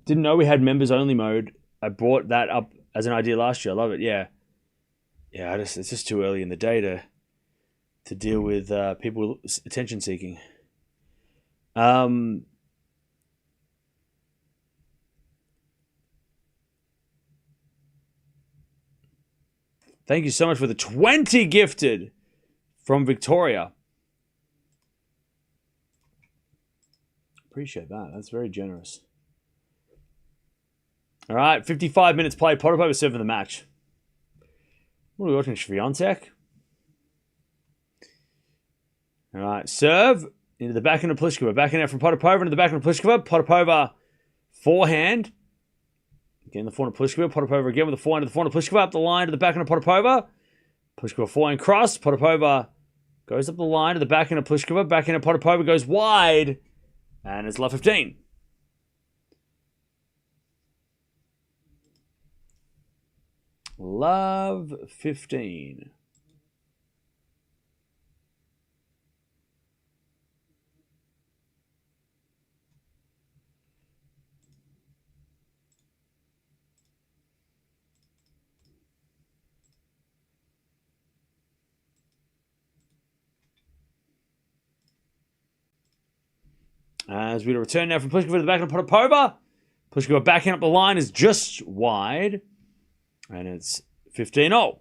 Didn't know we had members only mode. I brought that up as an idea last year. I love it. Yeah. Yeah, it's just too early in the day to deal with people attention seeking. Thank you so much for the 20 gifted from Victoria. Appreciate that. That's very generous. All right, 55 minutes played. Potapova serving the match. What are we watching? Swiatek. All right, serve into the backhand of Pliskova. Backhand out from Potapova into the backhand of Pliskova. Potapova forehand. Again, the forehand of Pliskova. Potapova again with the forehand of the forehand of Pliskova. Up the line to the backhand of Potapova. Pliskova forehand cross. Potapova goes up the line to the backhand of Pliskova. Backhand of Potapova goes wide. And it's love 15. Love 15. As we return now from Pliskova to the backhand of Potapova. Pliskova backhand up the line is just wide. And it's 15-0.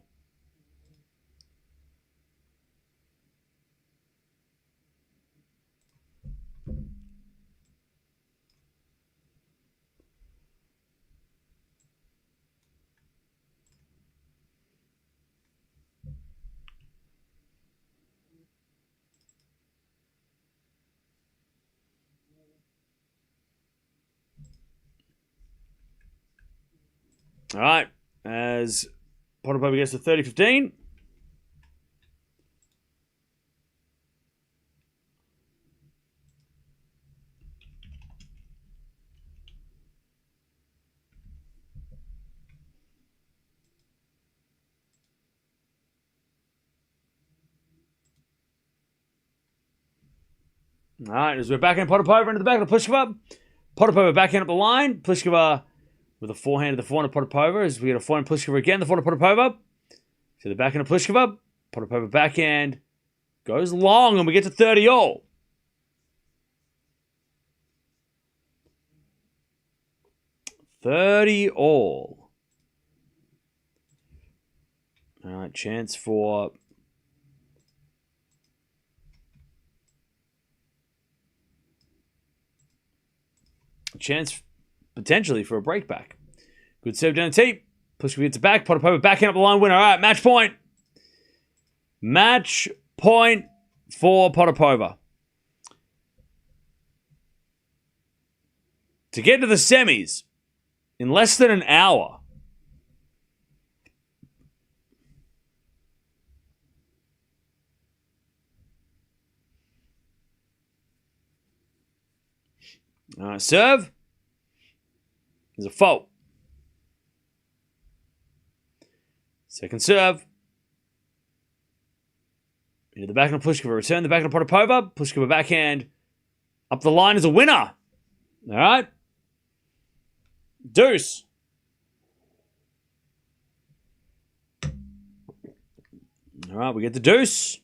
All right. As Potapova gets to 30-15. All right, as we're backing Potapova into the back of Pliskova. Potapova backhand up the line. Pliskova with a forehand to the forehand of Potapova. As we get a forehand Pliskova again, the forehand of Potapova. To the backhand of Pliskova. Potapova backhand goes long, and we get to 30-all. All right, chance for potentially for a break back. Good serve down the tee. Pliskova gets it back. Potapova backhand up the line winner. All right, match point. Match point for Potapova. To get to the semis in less than an hour. All right, serve. There's a fault. Second serve. Into the backhand of Pliskova. Return the backhand of Potapova. Pliskova backhand. Up the line is a winner. All right. Deuce. All right, we get the deuce.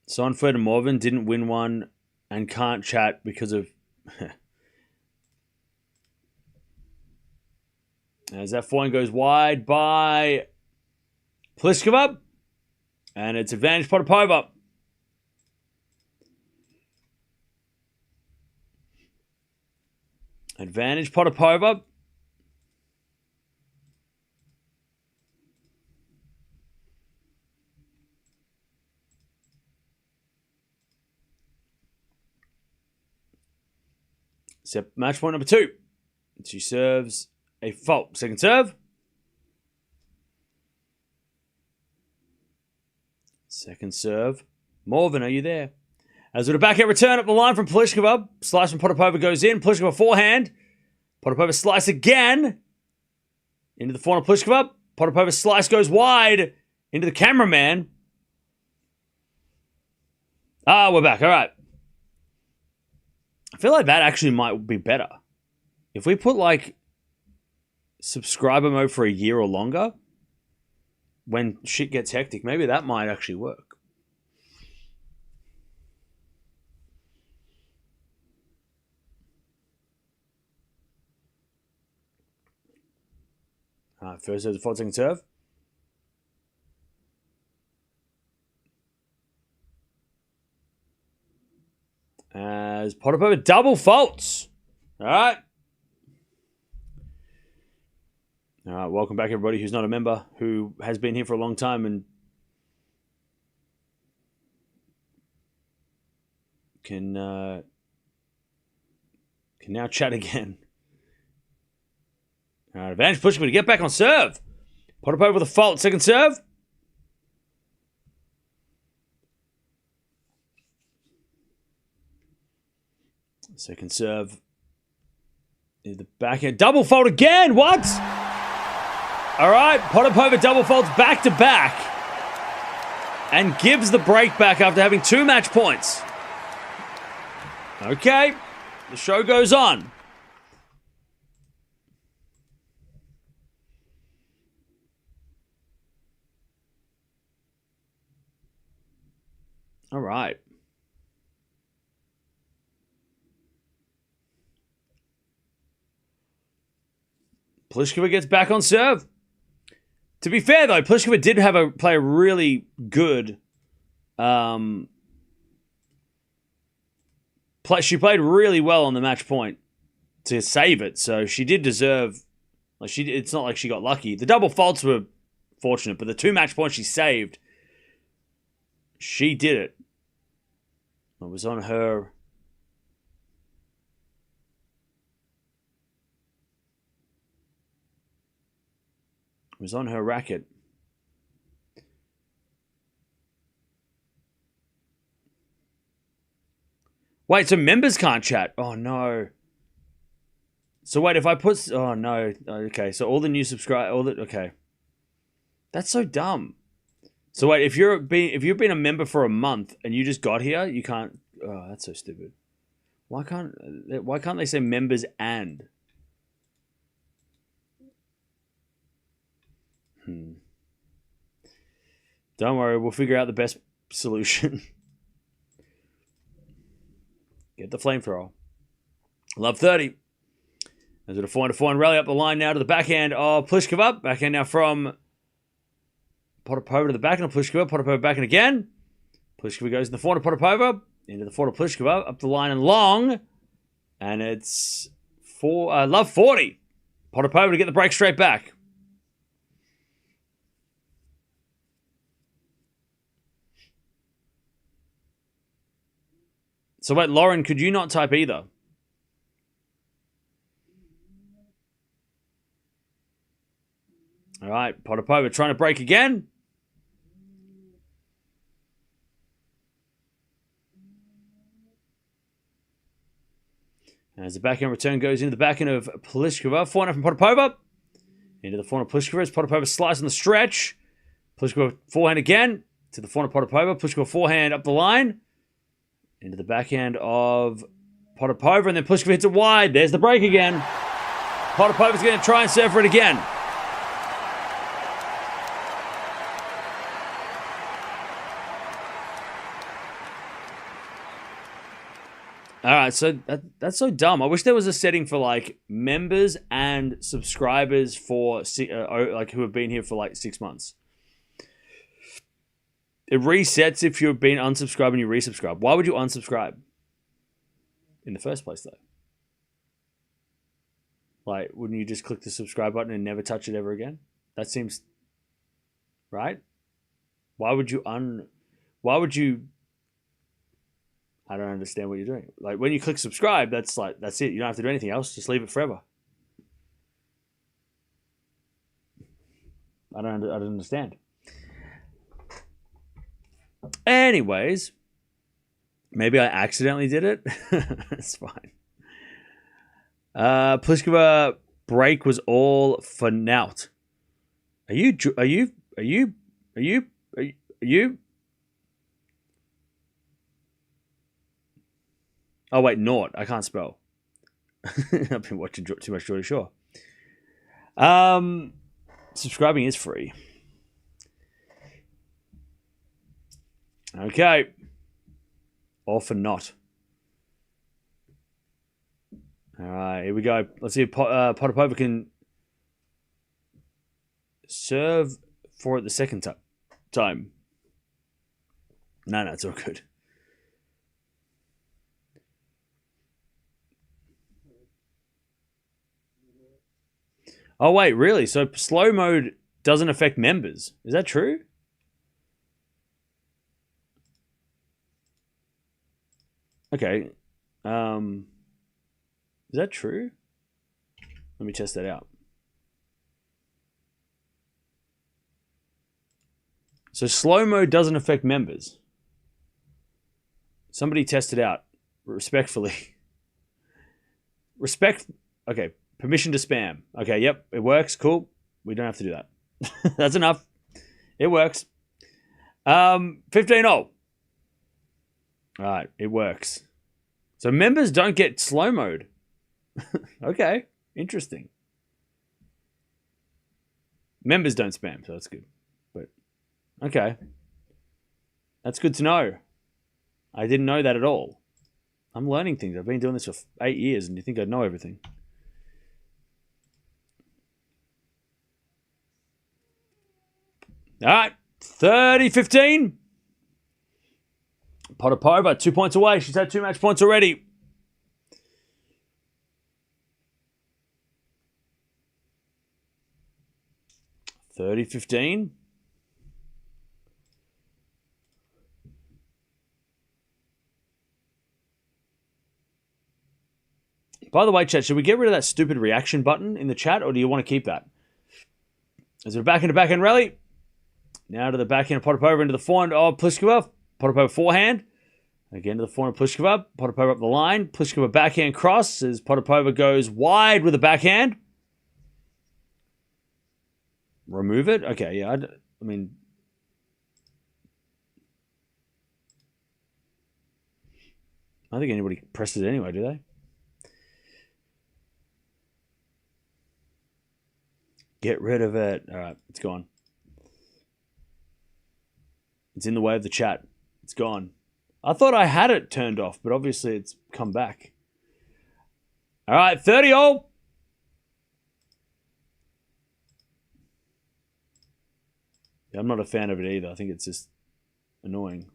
Sonford and Morvan didn't win one and can't chat because of... As that forehand goes wide by Pliskova. And it's advantage Potapova. Advantage Potapova. Set match point number 2. She serves a fault. Second serve. Second serve. Morvan, are you there? As with a backhand return up the line from Pliskova. Slice from Potapova goes in. Pliskova forehand. Potapova slice again. Into the forehand of Pliskova. Potapova slice goes wide. Into the cameraman. We're back. All right. I feel like that actually might be better. If we put like subscriber mode for a year or longer, when shit gets hectic, maybe that might actually work. First serve, fault, second serve. As Potapova double faults. All right. All right, welcome back, everybody who's not a member, who has been here for a long time and can now chat again. All right, advantage Pliskova to get back on serve. Potapova with a fault, second serve. Second serve. In the backhand. Double fault again. What? All right. Potapova double faults back to back. And gives the break back after having 2 match points. Okay. The show goes on. All right. Pliskova gets back on serve. To be fair, though, Pliskova did play a really good... she played really well on the match point to save it, so she did deserve... It's not like she got lucky. The double faults were fortunate, but the 2 match points she saved, she did it. It was on her... It was on her racket. Wait, so members can't chat? Oh, no. So wait, if I put... Oh, no. Okay, so all the new subscribers... Okay. That's so dumb. So wait, if you've been a member for a month and you just got here, you can't... Oh, that's so stupid. Why can't they say members and... Don't worry, we'll figure out the best solution. Get the flamethrower. Love 30. As it a 4-4 rally up the line now to the backhand of Pliskova. Backhand now from Potapova to the backhand of Pliskova. Potapova backhand again. Pliskova goes in the forehand of Potapova. Into the forehand of Pliskova. Up the line and long. And it's love 40. Potapova to get the break straight back. So wait, Lauren, could you not type either? All right, Potapova trying to break again. As the backhand return goes into the backhand of Pliskova. Forehand from Potapova. Into the forehand of Pliskova as Potapova slices on the stretch. Pliskova forehand again. To the forehand of Potapova. Pliskova forehand up the line. Into the backhand of Potapova, and then Pliskova hits it wide. There's the break again. Potapova's going to try and serve for it again. All right, so that's so dumb. I wish there was a setting for like members and subscribers for like who have been here for like 6 months. It resets if you've been unsubscribed and you resubscribe. Why would you unsubscribe in the first place, though? Like, wouldn't you just click the subscribe button and never touch it ever again? That seems... Right? Why would you... I don't understand what you're doing. Like, when you click subscribe, that's it. You don't have to do anything else. Just leave it forever. I don't understand. Anyways, maybe I accidentally did it. It's fine. Pliskova break was all for nout. Are you? Oh wait, naught. I can't spell. I've been watching too much Geordie Shore. Subscribing is free. Okay. All for not. All right, here we go. Let's see if Potapova can serve for it the second time. No, it's all good. Oh, wait, really? So slow mode doesn't affect members. Is that true? Okay. Is that true? Let me test that out. So slow mode doesn't affect members. Somebody test it out respectfully. Okay, permission to spam. Okay, yep, it works. Cool. We don't have to do that. That's enough. It works. 15-0. All right, it works. So members don't get slow mode. Okay, interesting. Members don't spam, so that's good. But okay, that's good to know. I didn't know that at all. I'm learning things. I've been doing this for 8 years, and you think I'd know everything. All right, 30-15. Potapova, 2 points away. She's had 2 match points already. $30-15. By the way, chat, should we get rid of that stupid reaction button in the chat, or do you want to keep that? Is it a backhand-to-backhand rally? Now to the backhand of Potapova into the forehand of Pliskova. Potapova forehand. Again to the forehand of Pliskova. Potapova up the line. Pliskova backhand cross as Potapova goes wide with a backhand. Remove it? Okay, yeah. I mean... I don't think anybody pressed it anyway, do they? Get rid of it. All right, it's gone. It's in the way of the chat. It's gone. I thought I had it turned off, but obviously it's come back. All right, 30-all. Yeah, I'm not a fan of it either. I think it's just annoying.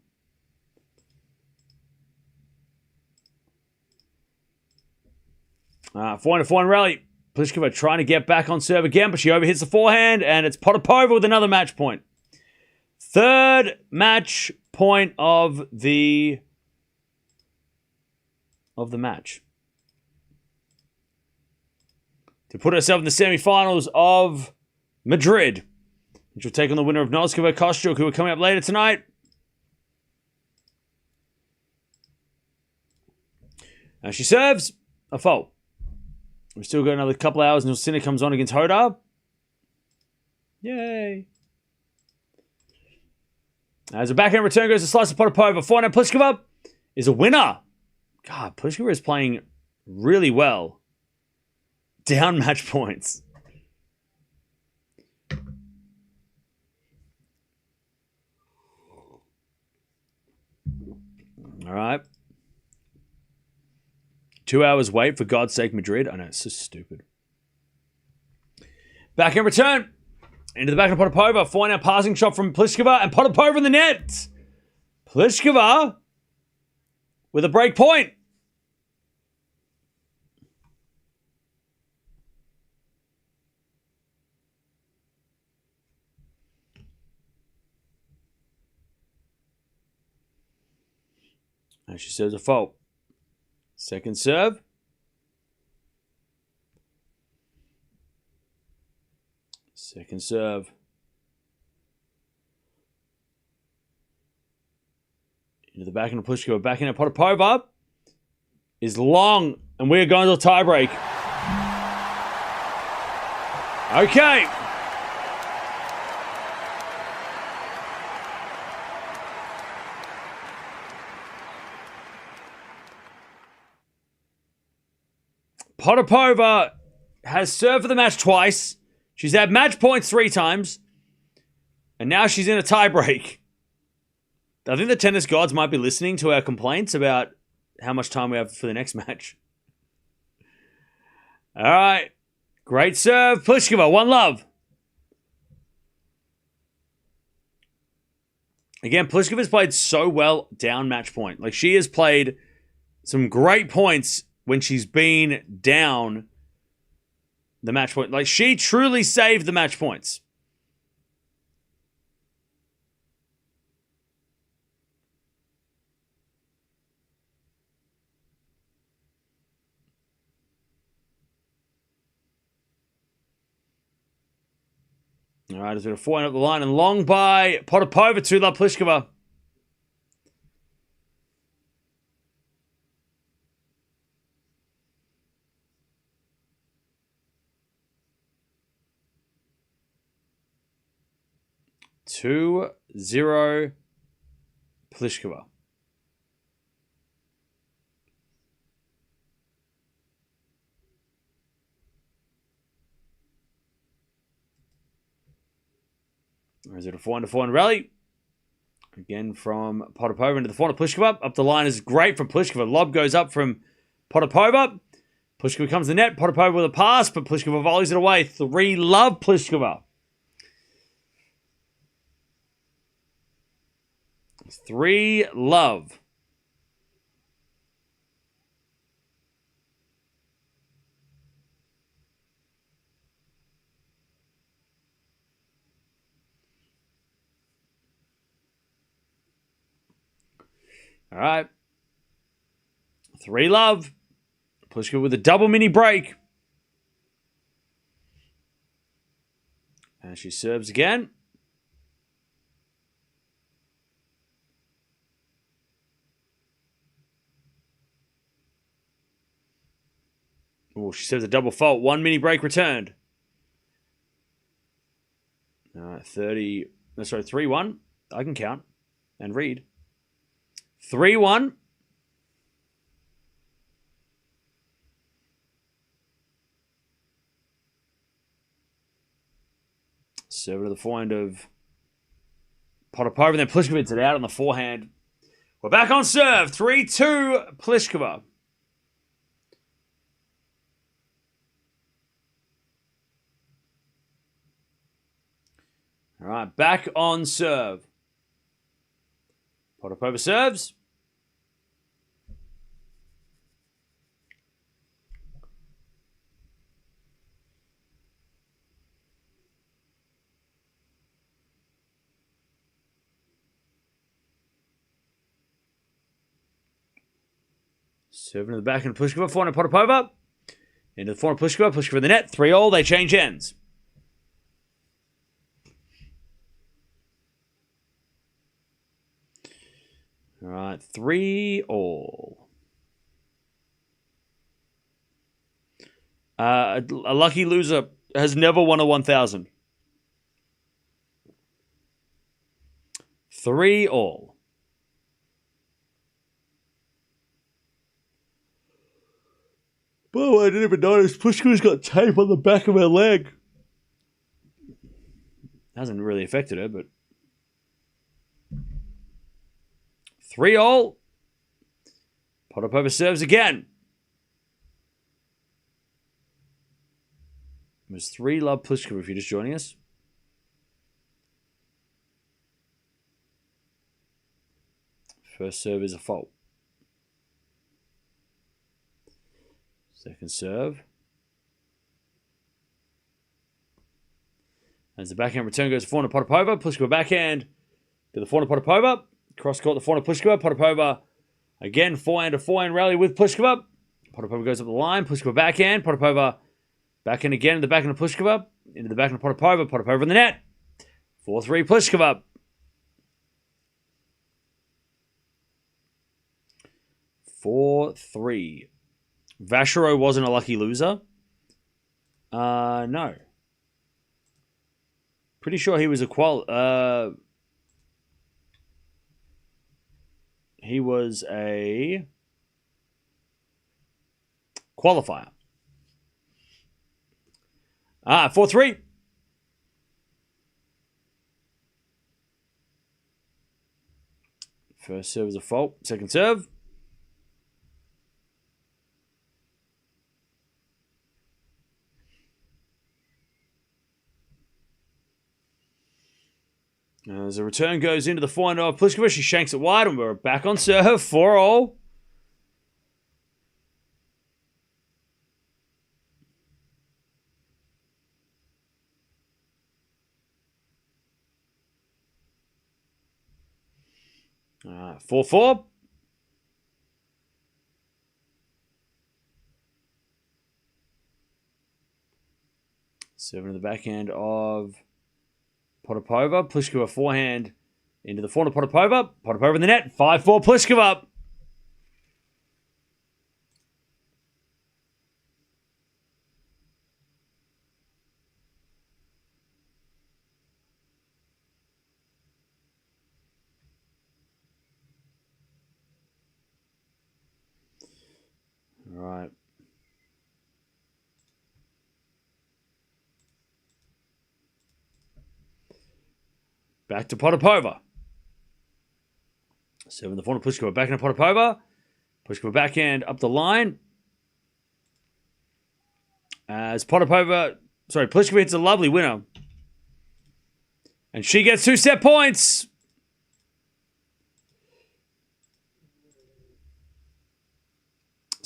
Forehand rally. Pliskova trying to get back on serve again, but she overhits the forehand, and it's Potapova with another match point. Third match point of the match. To put herself in the semi-finals of Madrid, which will take on the winner of Noskova Kostyuk, who are coming up later tonight. And she serves a fault. We've still got another couple hours until Sinner comes on against Hodar. Yay. As a backhand return goes to slice of Potapova. Forehand Pliskova is a winner. God, Pliskova is playing really well. Down match points. All right. 2 hours wait, for God's sake, Madrid. I know, it's so stupid. Backhand return. Into the backhand of Potapova. Forehand passing shot from Pliskova, and Potapova in the net. Pliskova with a break point. And she serves a fault. Second serve. Second serve. Into the backhand of Pliskova. Backhand of Potapova is long, and we are going to a tiebreak. Okay. Potapova has served for the match twice. She's had match points 3 times. And now she's in a tiebreak. I think the tennis gods might be listening to our complaints about how much time we have for the next match. All right. Great serve. Pliskova, 1-love. Again, Pliskova's played so well down match point. Like, she has played some great points when she's been down the match point. Like, she truly saved the match points. All right, it's got a forehand up the line and long by Potapova, 2-love Pliskova. Two, 0, Pliskova. Or is it a 4-1 rally? Again from Potapova into the forehand of Pliskova. Up the line is great from Pliskova. Lob goes up from Potapova. Pliskova comes to the net. Potapova with a pass, but Pliskova volleys it away. 3-love Pliskova. 3-love. All right. 3-love. Pliskova with a double mini break. And she serves again. Oh, she serves a double fault. 1 mini break returned. 3-1. I can count and read. 3-1. Serve to the forehand of Potapova. And then Pliskova hits it out on the forehand. We're back on serve. 3-2 Pliskova. All right, back on serve. Potapova serves. Serving to the back and Pliskova. Forehand Potapova. Into the forehand Pliskova. Pliskova in the net. 3-all. They change ends. All right, 3-all. A lucky loser has never won a 1,000. 3-all. Oh, I didn't even notice. Pliskova's got tape on the back of her leg. Hasn't really affected her, but 3-all. Potapova serves again. It was 3-love Pliskova if you're just joining us. First serve is a fault. Second serve. As the backhand return goes to forehand Potapova. Pliskova backhand to the forehand Potapova. Cross court the forehand Pliskova. Potapova again forehand to forehand rally with Pliskova. Potapova goes up the line. Pliskova backhand. Potapova backhand again in the backhand of Pliskova. Into the backhand of Potapova. Potapova in the net. 4-3 Pliskova. 4-3. Vachereau wasn't a lucky loser. No. Pretty sure he was a he was a qualifier. 4-3. First serve is a fault. Second serve. As the return goes into the forehand of Pliskova, she shanks it wide, and we're back on serve. 4-all. All right, 4-4. Serving to the backhand of Potapova. Pliskova forehand into the forehand of Potapova. Potapova in the net. 5-4 Pliskova. All right. Back to Potapova. Serving the forehand of Pliskova. Backhand of Potapova. Pliskova backhand up the line. As Pliskova hits a lovely winner. And she gets 2 set points.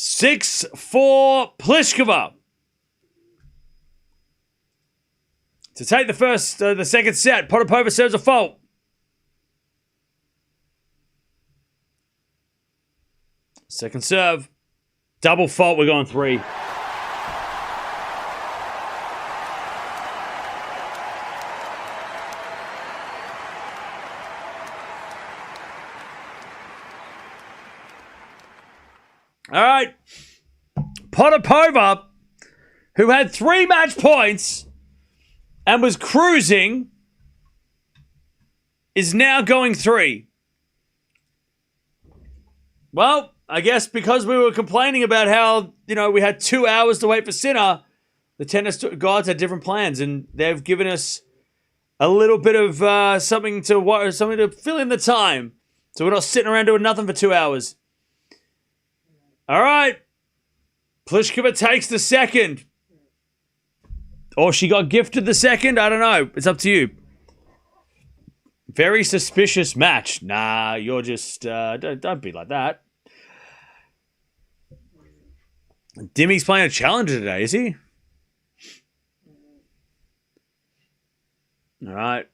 6-4 Pliskova to take the second set. Potapova serves a fault. Second serve. Double fault. We're going 3. All right. Potapova, who had 3 match points and was cruising, is now going 3. Well, I guess because we were complaining about how, we had 2 hours to wait for Sinner, the tennis gods had different plans, and they've given us a little bit of something to fill in the time, so we're not sitting around doing nothing for 2 hours. All right. Pliskova takes the second. Or she got gifted the second. I don't know. It's up to you. Very suspicious match. Nah, you're just... don't be like that. Dimmy's playing a challenger today, is he? All right.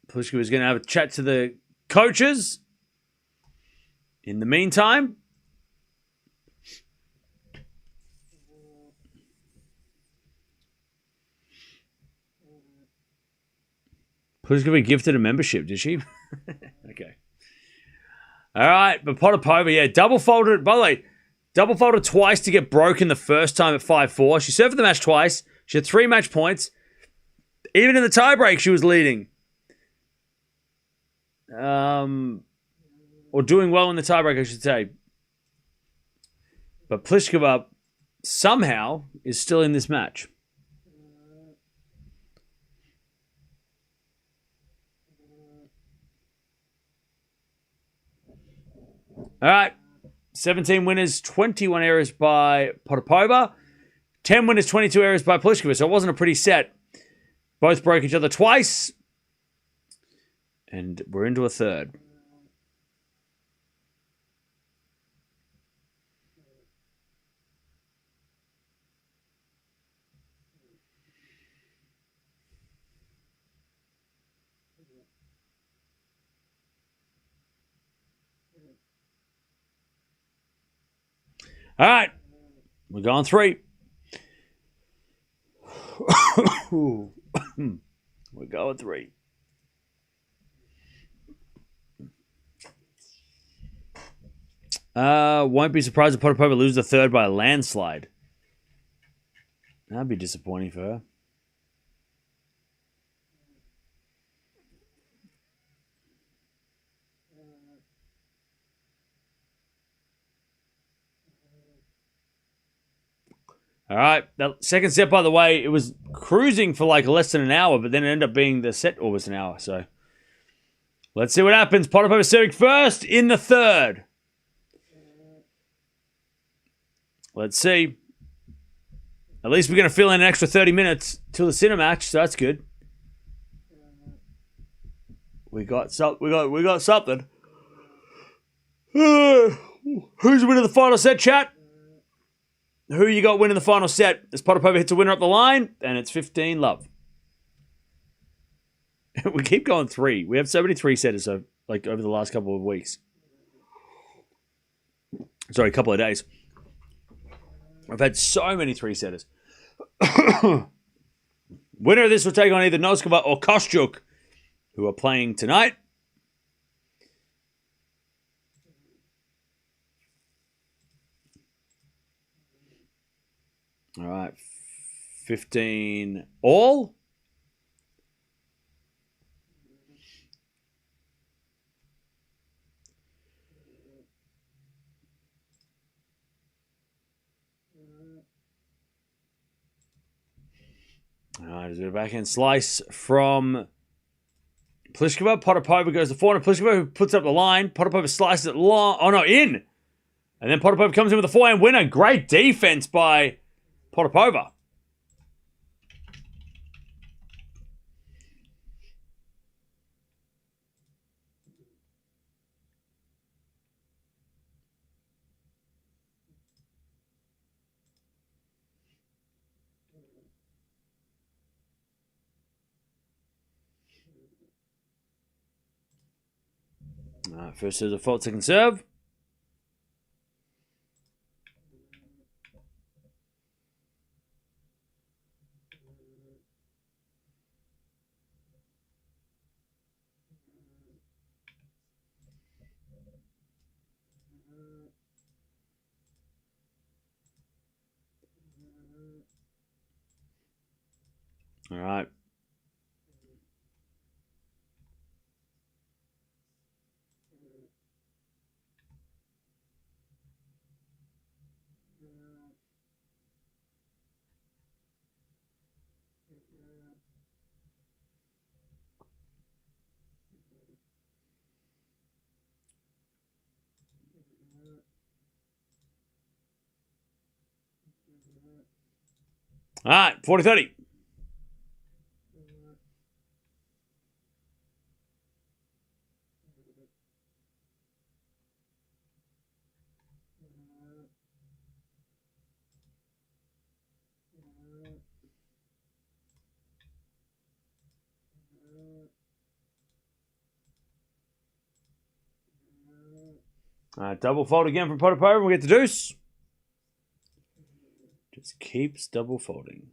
Pliskova's going to have a chat to the coaches. In the meantime... Who's going to be gifted a membership, did she? Okay. All right, but Potapova, double faulted. By the way, double faulted twice to get broken the first time at 5-4. She served the match twice. She had 3 match points. Even in the tiebreak, she was leading. Or doing well in the tiebreak, I should say. But Pliskova somehow is still in this match. All right, 17 winners, 21 errors by Potapova. 10 winners, 22 errors by Pliskova, so it wasn't a pretty set. Both broke each other twice. And we're into a third. All right, we're going 3. We're going 3. Won't be surprised if Potapova loses the third by a landslide. That'd be disappointing for her. All right, that second set, by the way, it was cruising for like less than an hour, but then it ended up being the set almost an hour. So let's see what happens. Potapova serving first in the third. Let's see. At least we're going to fill in an extra 30 minutes till the Sinner match, so that's good. We got something. Who's winning the final set, chat? Who you got winning the final set? As Potapova hits a winner up the line, and it's 15-love. We keep going 3. We have so many 3-setters over the last couple of weeks. Sorry, a couple of days. I've had so many 3-setters. Winner of this will take on either Noskova or Kostyuk, who are playing tonight. All right, 15 all. All right, there's a bit of backhand slice from Pliskova. Potapova goes to forehand. Pliskova, who puts up the line. Potapova slices it long. Oh, no, in. And then Potapova comes in with a forehand winner. Great defense by Potapova. All right, first serve, fault, second serve. All right. All right, 40-30. All right, double fault again from Potapova. We get the deuce. Just keeps double folding.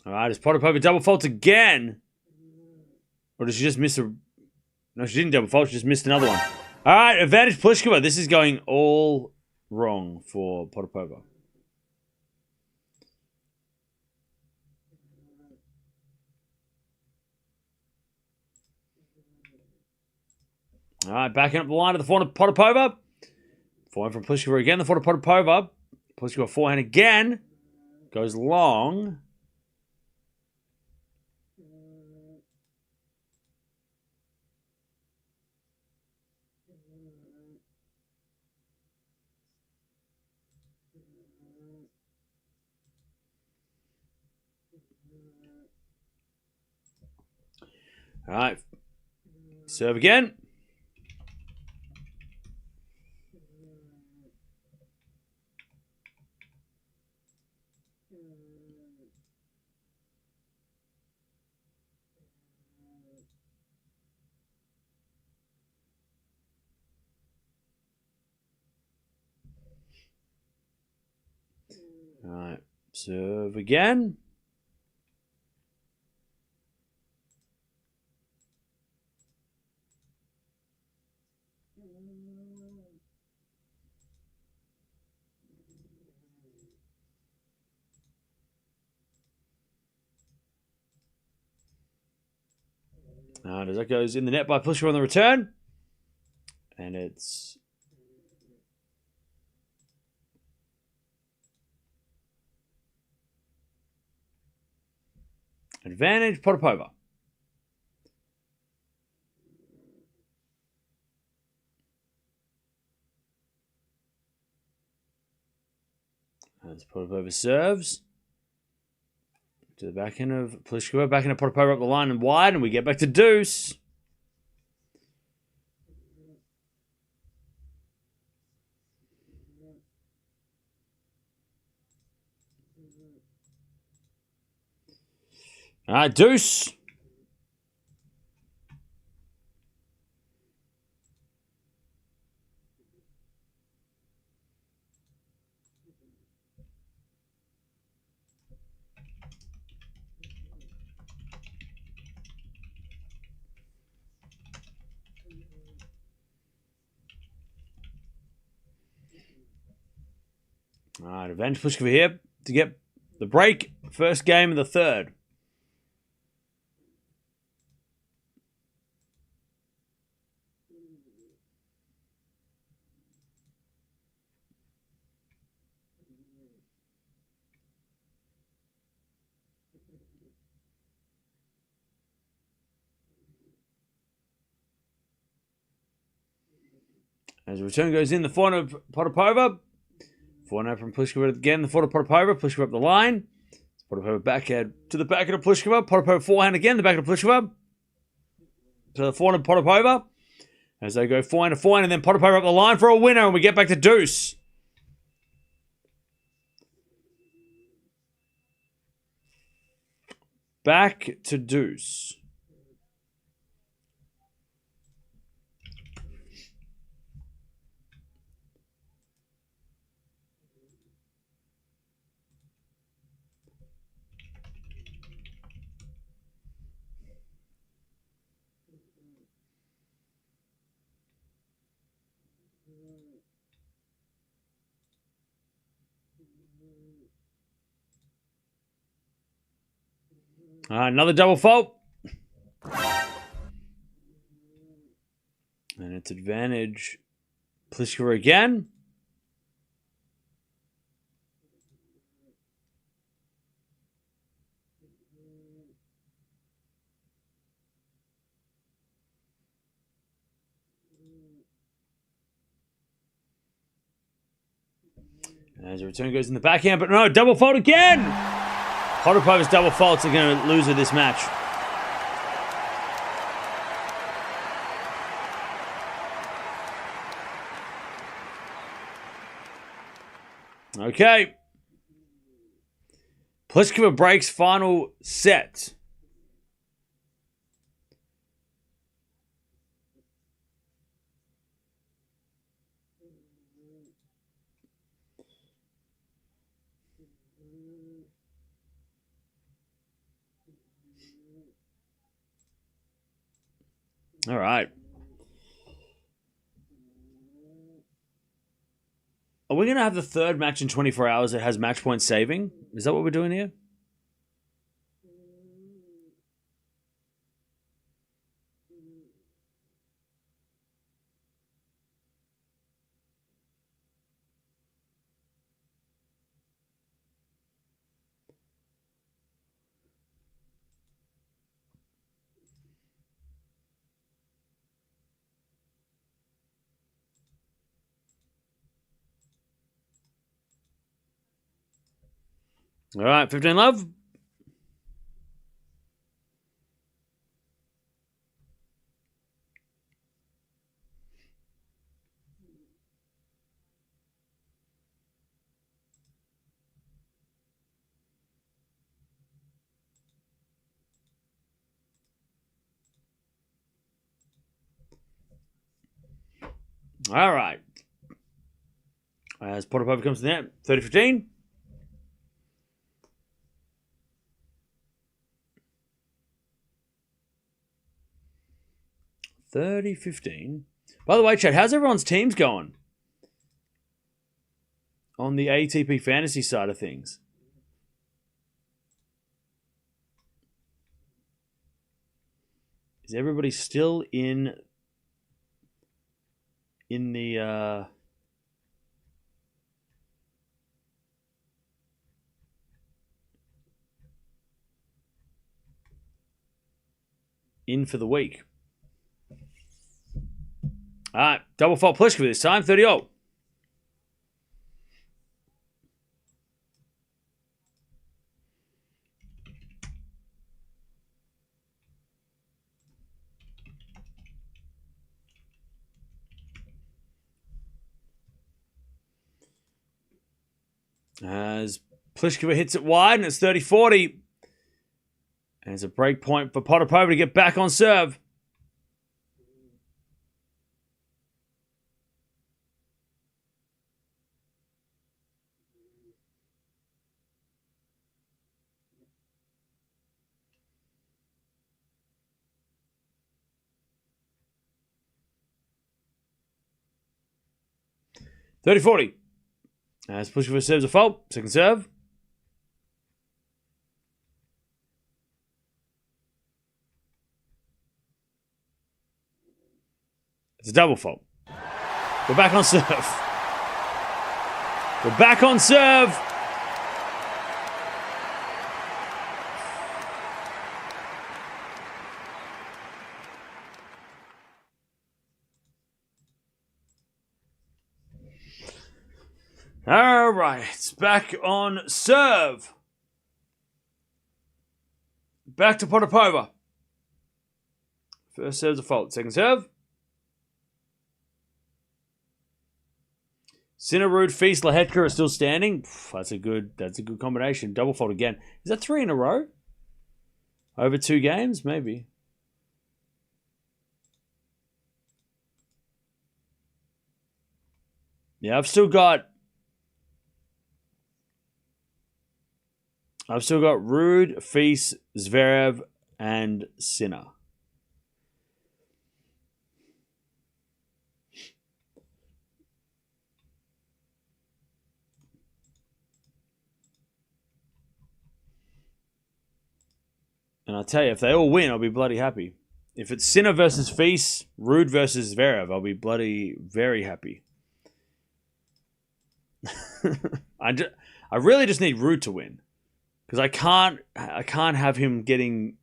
All right, is Potapova double faults again? Or did she just miss a... No, she didn't double fault. She just missed another one. All right, advantage Pliskova. This is going all wrong for Potapova. All right, backing up the line to the forehand of Potapova. Forehand from Pliskova again. The forehand of Potapova. Pliskova forehand again. Goes long. All right. Serve again. All right. Serve again. As that goes in the net by Pliskova on the return. And it's... advantage Potapova. As Potapova serves. To the back end of Pliskova. Back end of Potapova up the line and wide. And we get back to deuce. All right, deuce. All right, advantage Pliskova here to get the break. First game of the third. As the return goes in, the forehand of Potapova. Forehand from Pliskova again. The forehand of Potapova. Pliskova up the line. Potapova backhand to the backhand of Pliskova. Potapova forehand again, the backhand of Pliskova. To the forehand of Potapova. As they go forehand to forehand, and then Potapova up the line for a winner, and we get back to deuce. Back to deuce. Another double fault. And it's advantage Pliskova again. As a return goes in the backhand, but no, double fault again! Potapova's double faults are going to lose with this match. Okay. Pliskova breaks final set. All right. Are we going to have the third match in 24 hours that has match point saving? Is that what we're doing here? All right, 15 love. All right. As Potapova comes to the net, 30-15. By the way, Chad, how's everyone's teams going? On the ATP fantasy side of things. Is everybody still in the in for the week? All right, double fault Pliskova this time, 30-0. As Pliskova hits it wide, and it's 30-40. And it's a break point for Potapova to get back on serve. (30-40). As Pliskova serves a fault, second serve. It's a double fault. We're back on serve. We're back on serve. All right, it's back on serve. Back to Potapova. First serve's a fault. Second serve. Sinner, Ruud, Feast, Lahetka are still standing. That's a good combination. Double fault again. Is that 3 in a row? Over 2 games? Maybe. Yeah, I've still got Ruud, Feast, Zverev, and Sinner. And I'll tell you, if they all win, I'll be bloody happy. If it's Sinner versus Feast, Ruud versus Zverev, I'll be bloody very happy. I really just need Ruud to win. Because I can't have him getting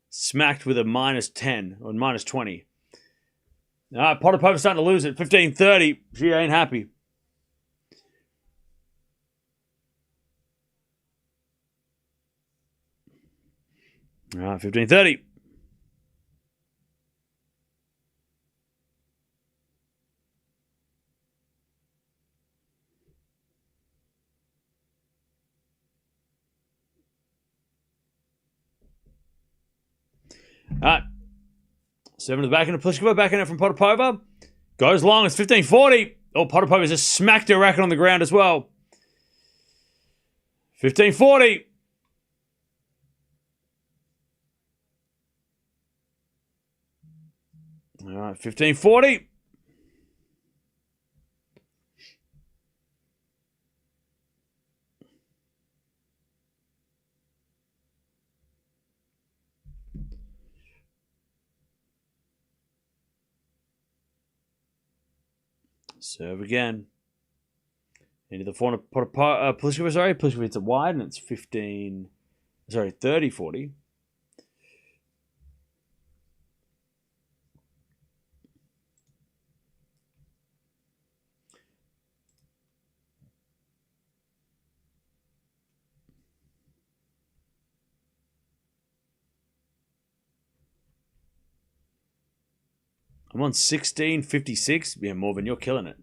smacked with a -10 or -20. All right, Potapova's starting to lose it. 15-30. She ain't happy. All right, 15-30. All right. 7 to the back end of Pliskova. Back end from Potapova. Goes long. It's 15-40. Oh, Potapova just smacked her racket on the ground as well. 15-40. All right, 15-40. Serve again. Into the corner. Pliskova, sorry. Pliskova hits it wide, and it's 30-40. I'm on 16.56. Yeah, Morven, you're killing it.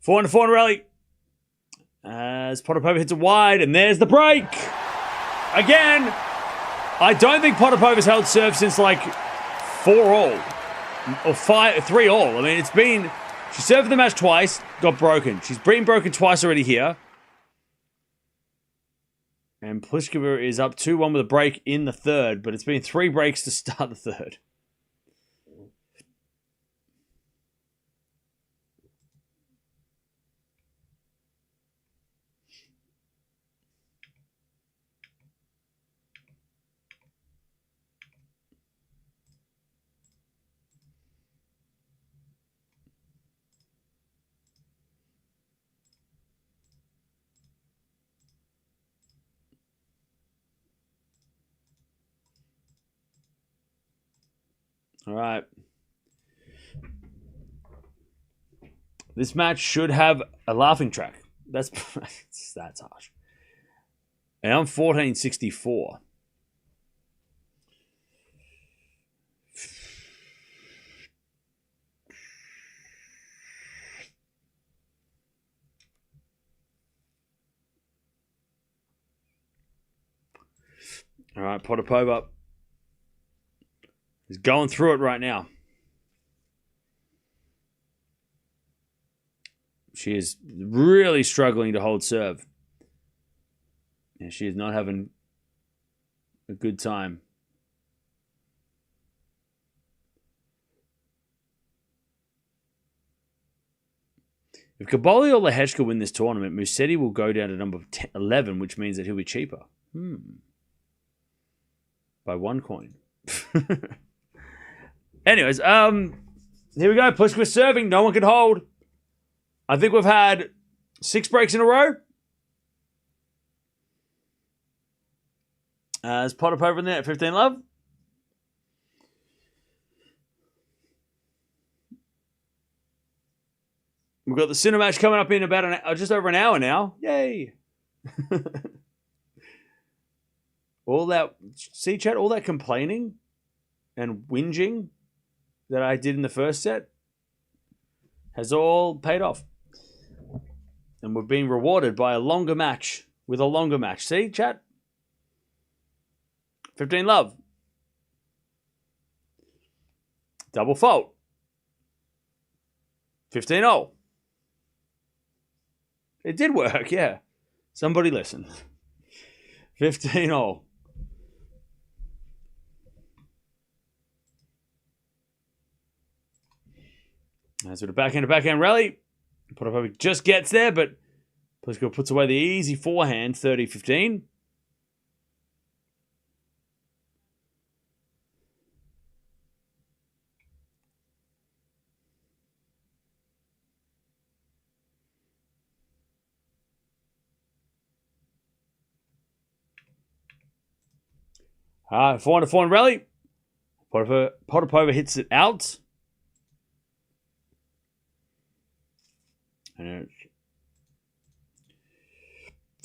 4-4 rally. As Potapova hits it wide, and there's the break. Again. I don't think Potapova's held serve since like 4-all. Or 3-all. I mean, she served the match twice, got broken. She's been broken twice already here. And Pliskova is up 2-1 with a break in the third, but it's been 3 breaks to start the third. All right. This match should have a laughing track. That's harsh. And I'm 14.64. All right, Potapova is going through it right now. She is really struggling to hold serve. And she is not having a good time. If Caboli or Lehechka win this tournament, Musetti will go down to number 11, which means that he'll be cheaper. By 1 coin. Anyways, here we go. Pliskova serving. No one can hold. I think we've had 6 breaks in a row. Is Potapova in there at 15 love? We've got the Sinner match coming up in about just over an hour now. Yay! all that, see, chat, all that complaining and whinging that I did in the first set has all paid off. And we're being rewarded by a longer match with a longer match. See, chat? 15 love. Double fault. 15-0. It did work, yeah. Somebody listen. 15-0. That's with a backhand rally. Potapova just gets there, but Pliskova puts away the easy forehand, 30-15. Forehand rally. Potapova hits it out. And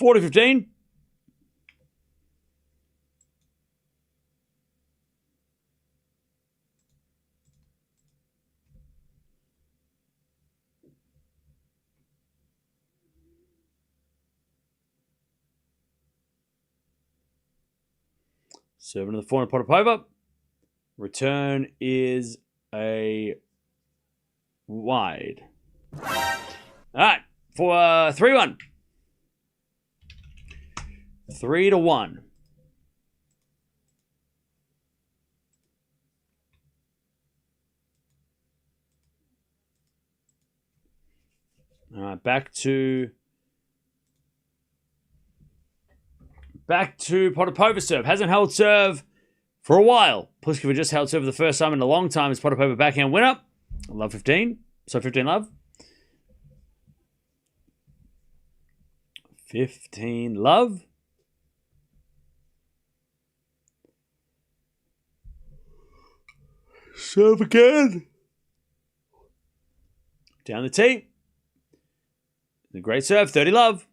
40-15. Serving to the forehand, Potapova. Return is a wide. All right, for 3-1. 3-1. All right, back to Potapova serve. Hasn't held serve for a while. Pliskova just held serve for the first time in a long time as Potapova backhand winner. Love 15. So 15 love. 15 love. Serve again. Down the tee. The great serve. 30 love.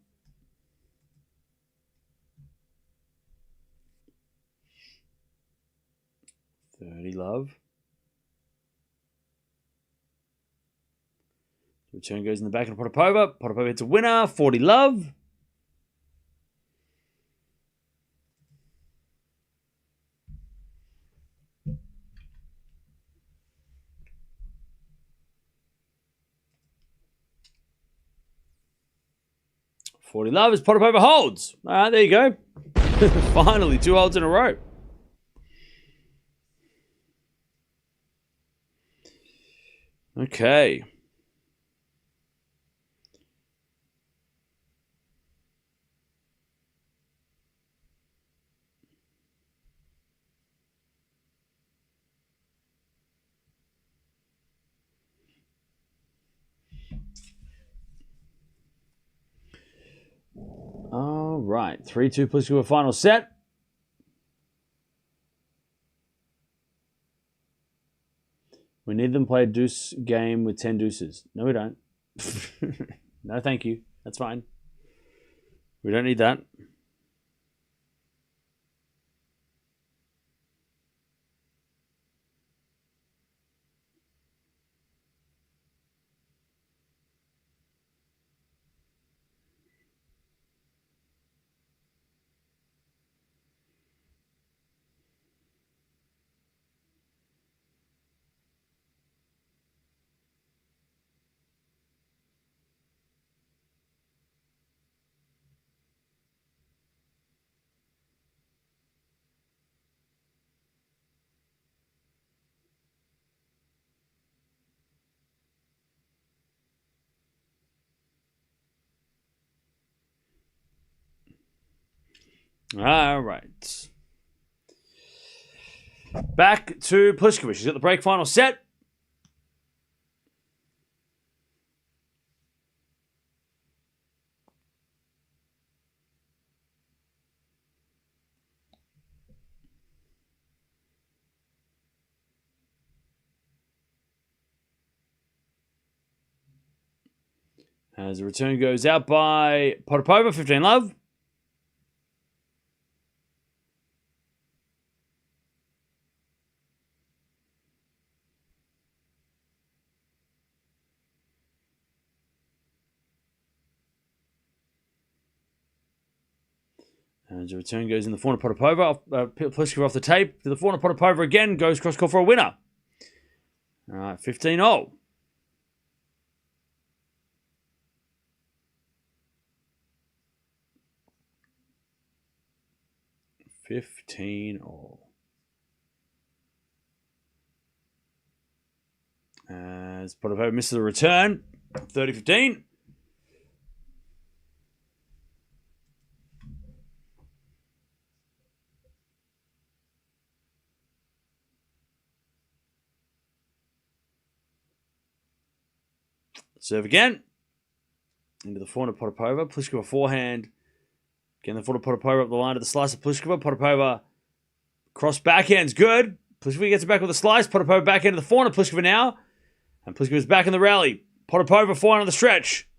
30 love. The return goes in the back of Potapova. Potapova hits a winner. 40 love. As Potapova holds. All right, there you go. Finally, 2 holds in a row. Okay. All right. 3-2 Pliskova final set. We need them to play a deuce game with 10 deuces. No, we don't. No, thank you. That's fine. We don't need that. All right. Back to Pliskova. She's got the break final set. As the return goes out by Potapova, 15 love. As the return goes in the corner, Potapova. Pliskova off the tape. To the corner, Potapova again. Goes cross-court for a winner. All right, 15-0. As Potapova misses the return. 30-15. Serve again. Into the forehand of Potapova. Pliskova forehand. Again, the forehand of Potapova up the line to the slice of Pliskova. Potapova cross backhand's good. Pliskova gets it back with a slice. Potapova backhand to the forehand of Pliskova now. And Pliskova's back in the rally. Potapova forehand on the stretch.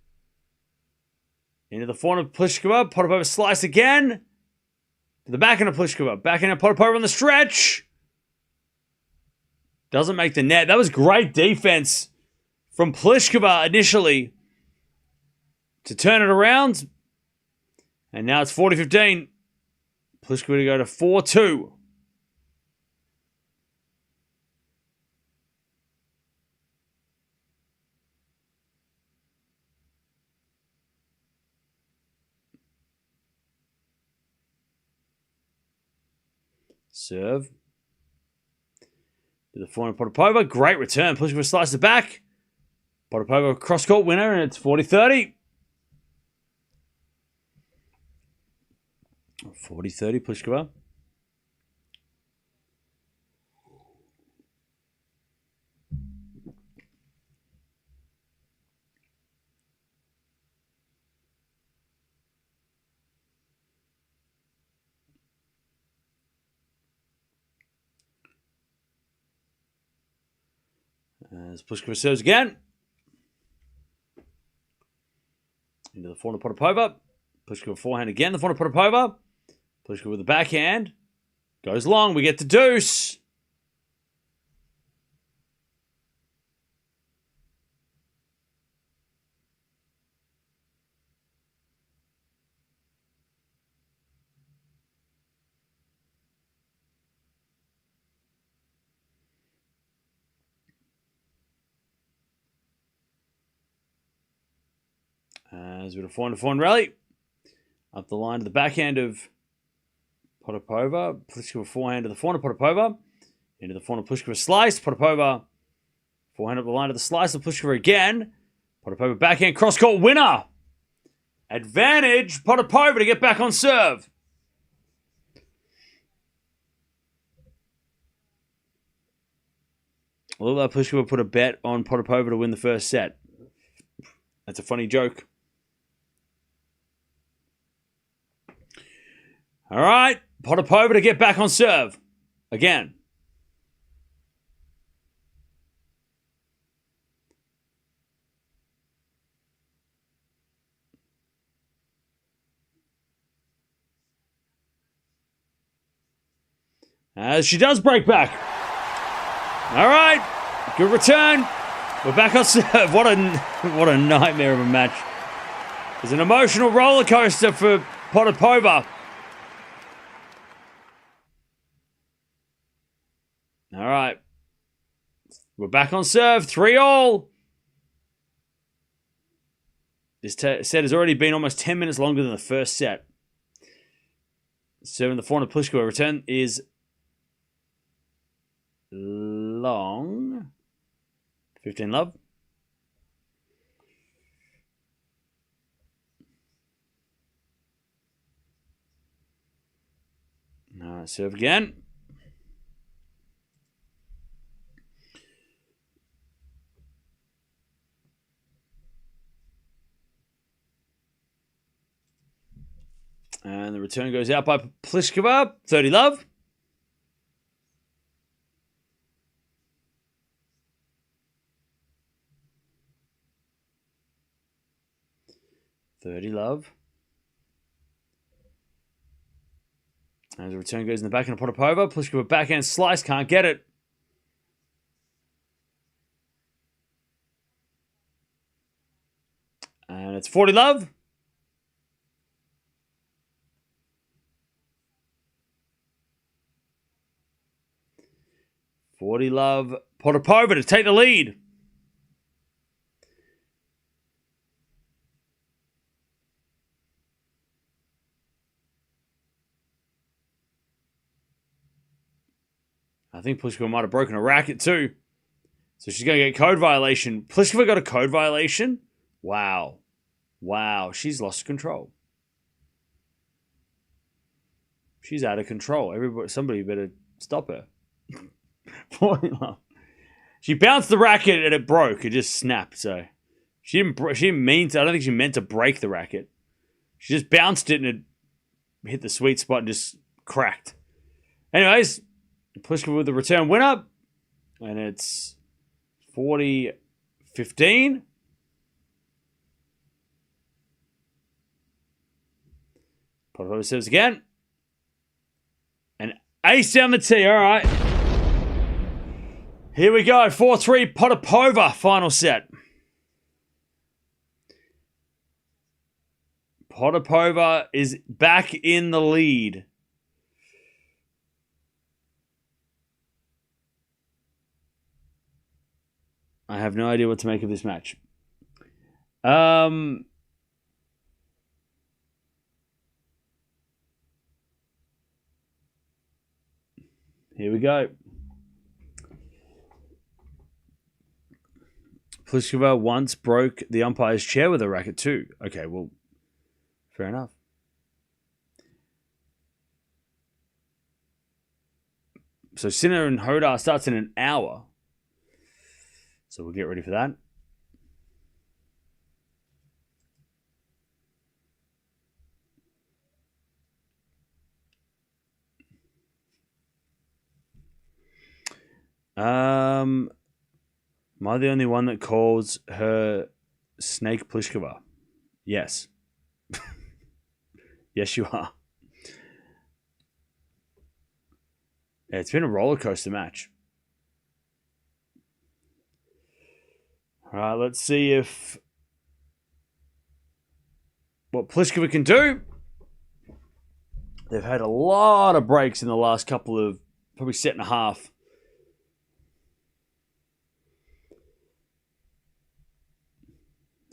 Into the forehand of Pliskova. Potapova slice again. To the backhand of Pliskova. Backhand of Potapova on the stretch. Doesn't make the net. That was great defense from Pliskova initially to turn it around. And now it's 40-15. Pliskova to go to 4-2. Serve. To the forehand of Potapova. Great return. Pliskova slices it back. Potapova cross-court winner, and it's 40-30. 40-30, Pliskova. As Pliskova serves again. Into the forehand of Potapova. Pliskova forehand again. The forehand of Potapova. Pliskova with the backhand. Goes long. We get the deuce. As with a forehand rally. Up the line to the backhand of Potapova. Pliskova forehand to the forehand of Potapova. Into the forehand of Pliskova slice. Potapova forehand up the line to the slice of Pliskova again. Potapova backhand cross-court winner. Advantage Potapova to get back on serve. A little like Pliskova put a bet on Potapova to win the first set. That's a funny joke. All right, Potapova to get back on serve. Again. As she does break back. All right, good return. We're back on serve. What a nightmare of a match. It's an emotional roller coaster for Potapova. All right. We're back on serve. 3-all. This set has already been almost 10 minutes longer than the first set. Serving the forehand of Pliskova. Return is long. 15 love. All right, serve again. And the return goes out by Pliskova. 30 love. And the return goes in the backhand of Potapova. Pliskova backhand slice. Can't get it. And it's 40 love. 40 love. Potapova to take the lead. I think Pliskova might have broken a racket too. So she's going to get code violation. Pliskova got a code violation? Wow. Wow. She's lost control. She's out of control. Somebody better stop her. 40 love. She bounced the racket and it broke. It just snapped. So she didn't mean to. I don't think she meant to break the racket. She just bounced it and it hit the sweet spot and just cracked. Anyways, Pliskova with the return winner. And it's 40-15. Potapova serves again. And ace down the tee. All right. Here we go. 4-3 Potapova final set. Potapova is back in the lead. I have no idea what to make of this match. Here we go. Pliskova once broke the umpire's chair with a racket too. Okay, well, fair enough. So Sinner and Hodar starts in an hour. So we'll get ready for that. Am I the only one that calls her Snake Pliskova? Yes. Yes, you are. Yeah, it's been a roller coaster match. All right, let's see what Pliskova can do. They've had a lot of breaks in the last couple of, probably set and a half.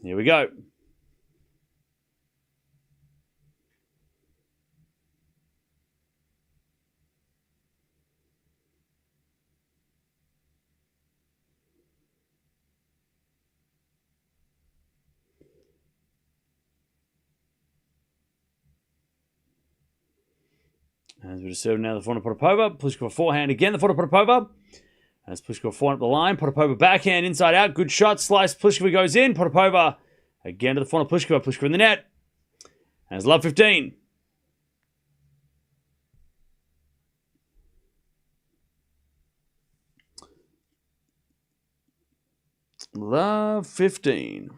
Here we go. As we just serve now the forehand of Potapova. Pliskova forehand again, the forehand of Potapova. As Pliskova forehand up the line. Potapova backhand, inside out. Good shot. Slice. Pliskova goes in. Potapova again to the forehand of Pliskova. Pliskova in the net. As love 15. Love 15.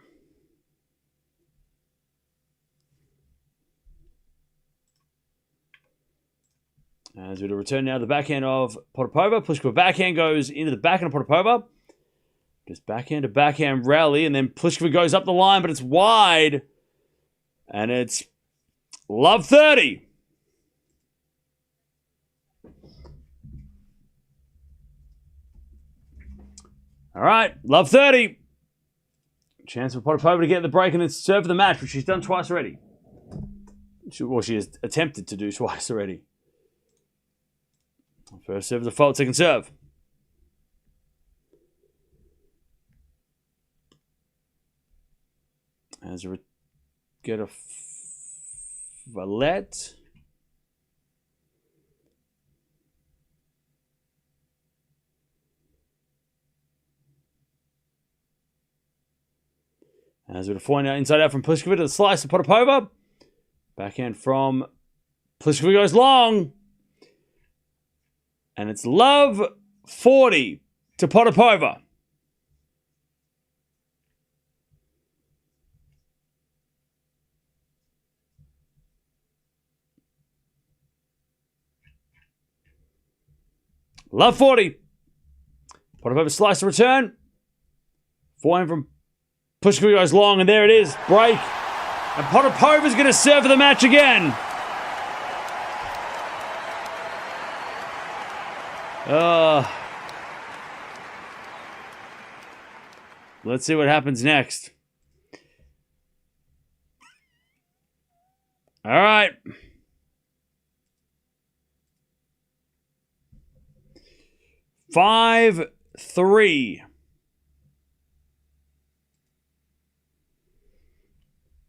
As we return now to the backhand of Potapova. Pliskova backhand goes into the backhand of Potapova. Just backhand to backhand rally. And then Pliskova goes up the line, but it's wide. And it's love 30. All right, love 30. Chance for Potapova to get the break and then serve for the match, which she's done twice already. She has attempted to do twice already. First serve is a fault, second serve. As we get a Valette. As we find out inside out from Pliskova to the slice of Potapova. Backhand from Pliskova goes long. And it's love 40 to Potapova. Love 40. Potapova slice to return. Forehand from Pliskova goes long, and there it is. Break. And Potapova's going to serve for the match again. Let's see what happens next. All right. Five, 3.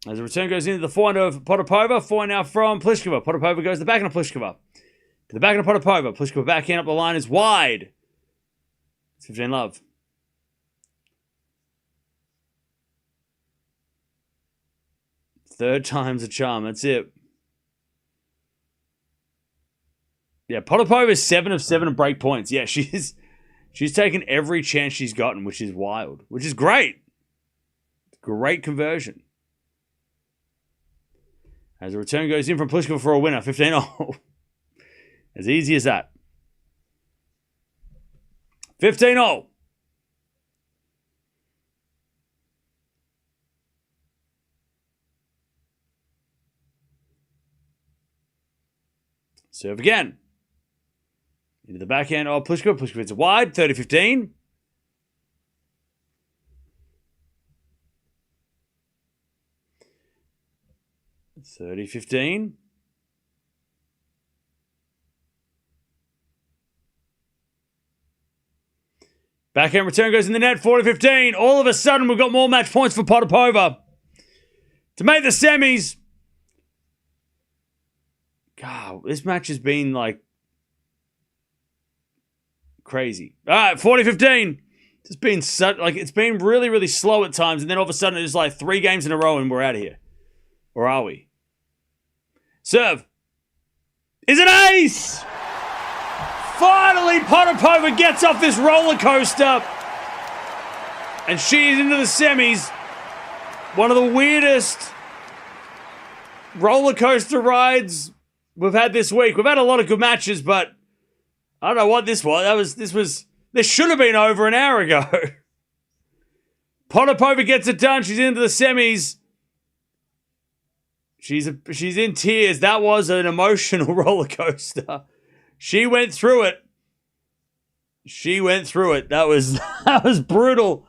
As the return goes into the forehand of Potapova, forehand now from Pliskova. Potapova goes to the backhand of Pliskova. To the backhand of Potapova. Pliskova backhand up the line is wide. It's 15 love. Third time's a charm. That's it. Yeah, Potapova is 7 of 7 at break points. Yeah, she's taken every chance she's gotten, which is wild. Which is great. Great conversion. As the return goes in from Pliskova for a winner. 15-0. As easy as that. 15-0. Serve again. Into the backhand of Pliskova. Pliskova hits it wide. 30-15. $30-15. Backhand return goes in the net. 40-15. All of a sudden, we've got more match points for Potapova to make the semis. God, this match has been like crazy. All right, 40-15. It's been it's been really, really slow at times, and then all of a sudden it's like 3 games in a row, and we're out of here. Or are we? Serve. Is an ace! Finally, Potapova gets off this roller coaster. And she's into the semis. One of the weirdest roller coaster rides we've had this week. We've had a lot of good matches, but I don't know what this was. This should have been over an hour ago. Potapova gets it done. She's into the semis. She's in tears. That was an emotional roller coaster. She went through it. That was brutal.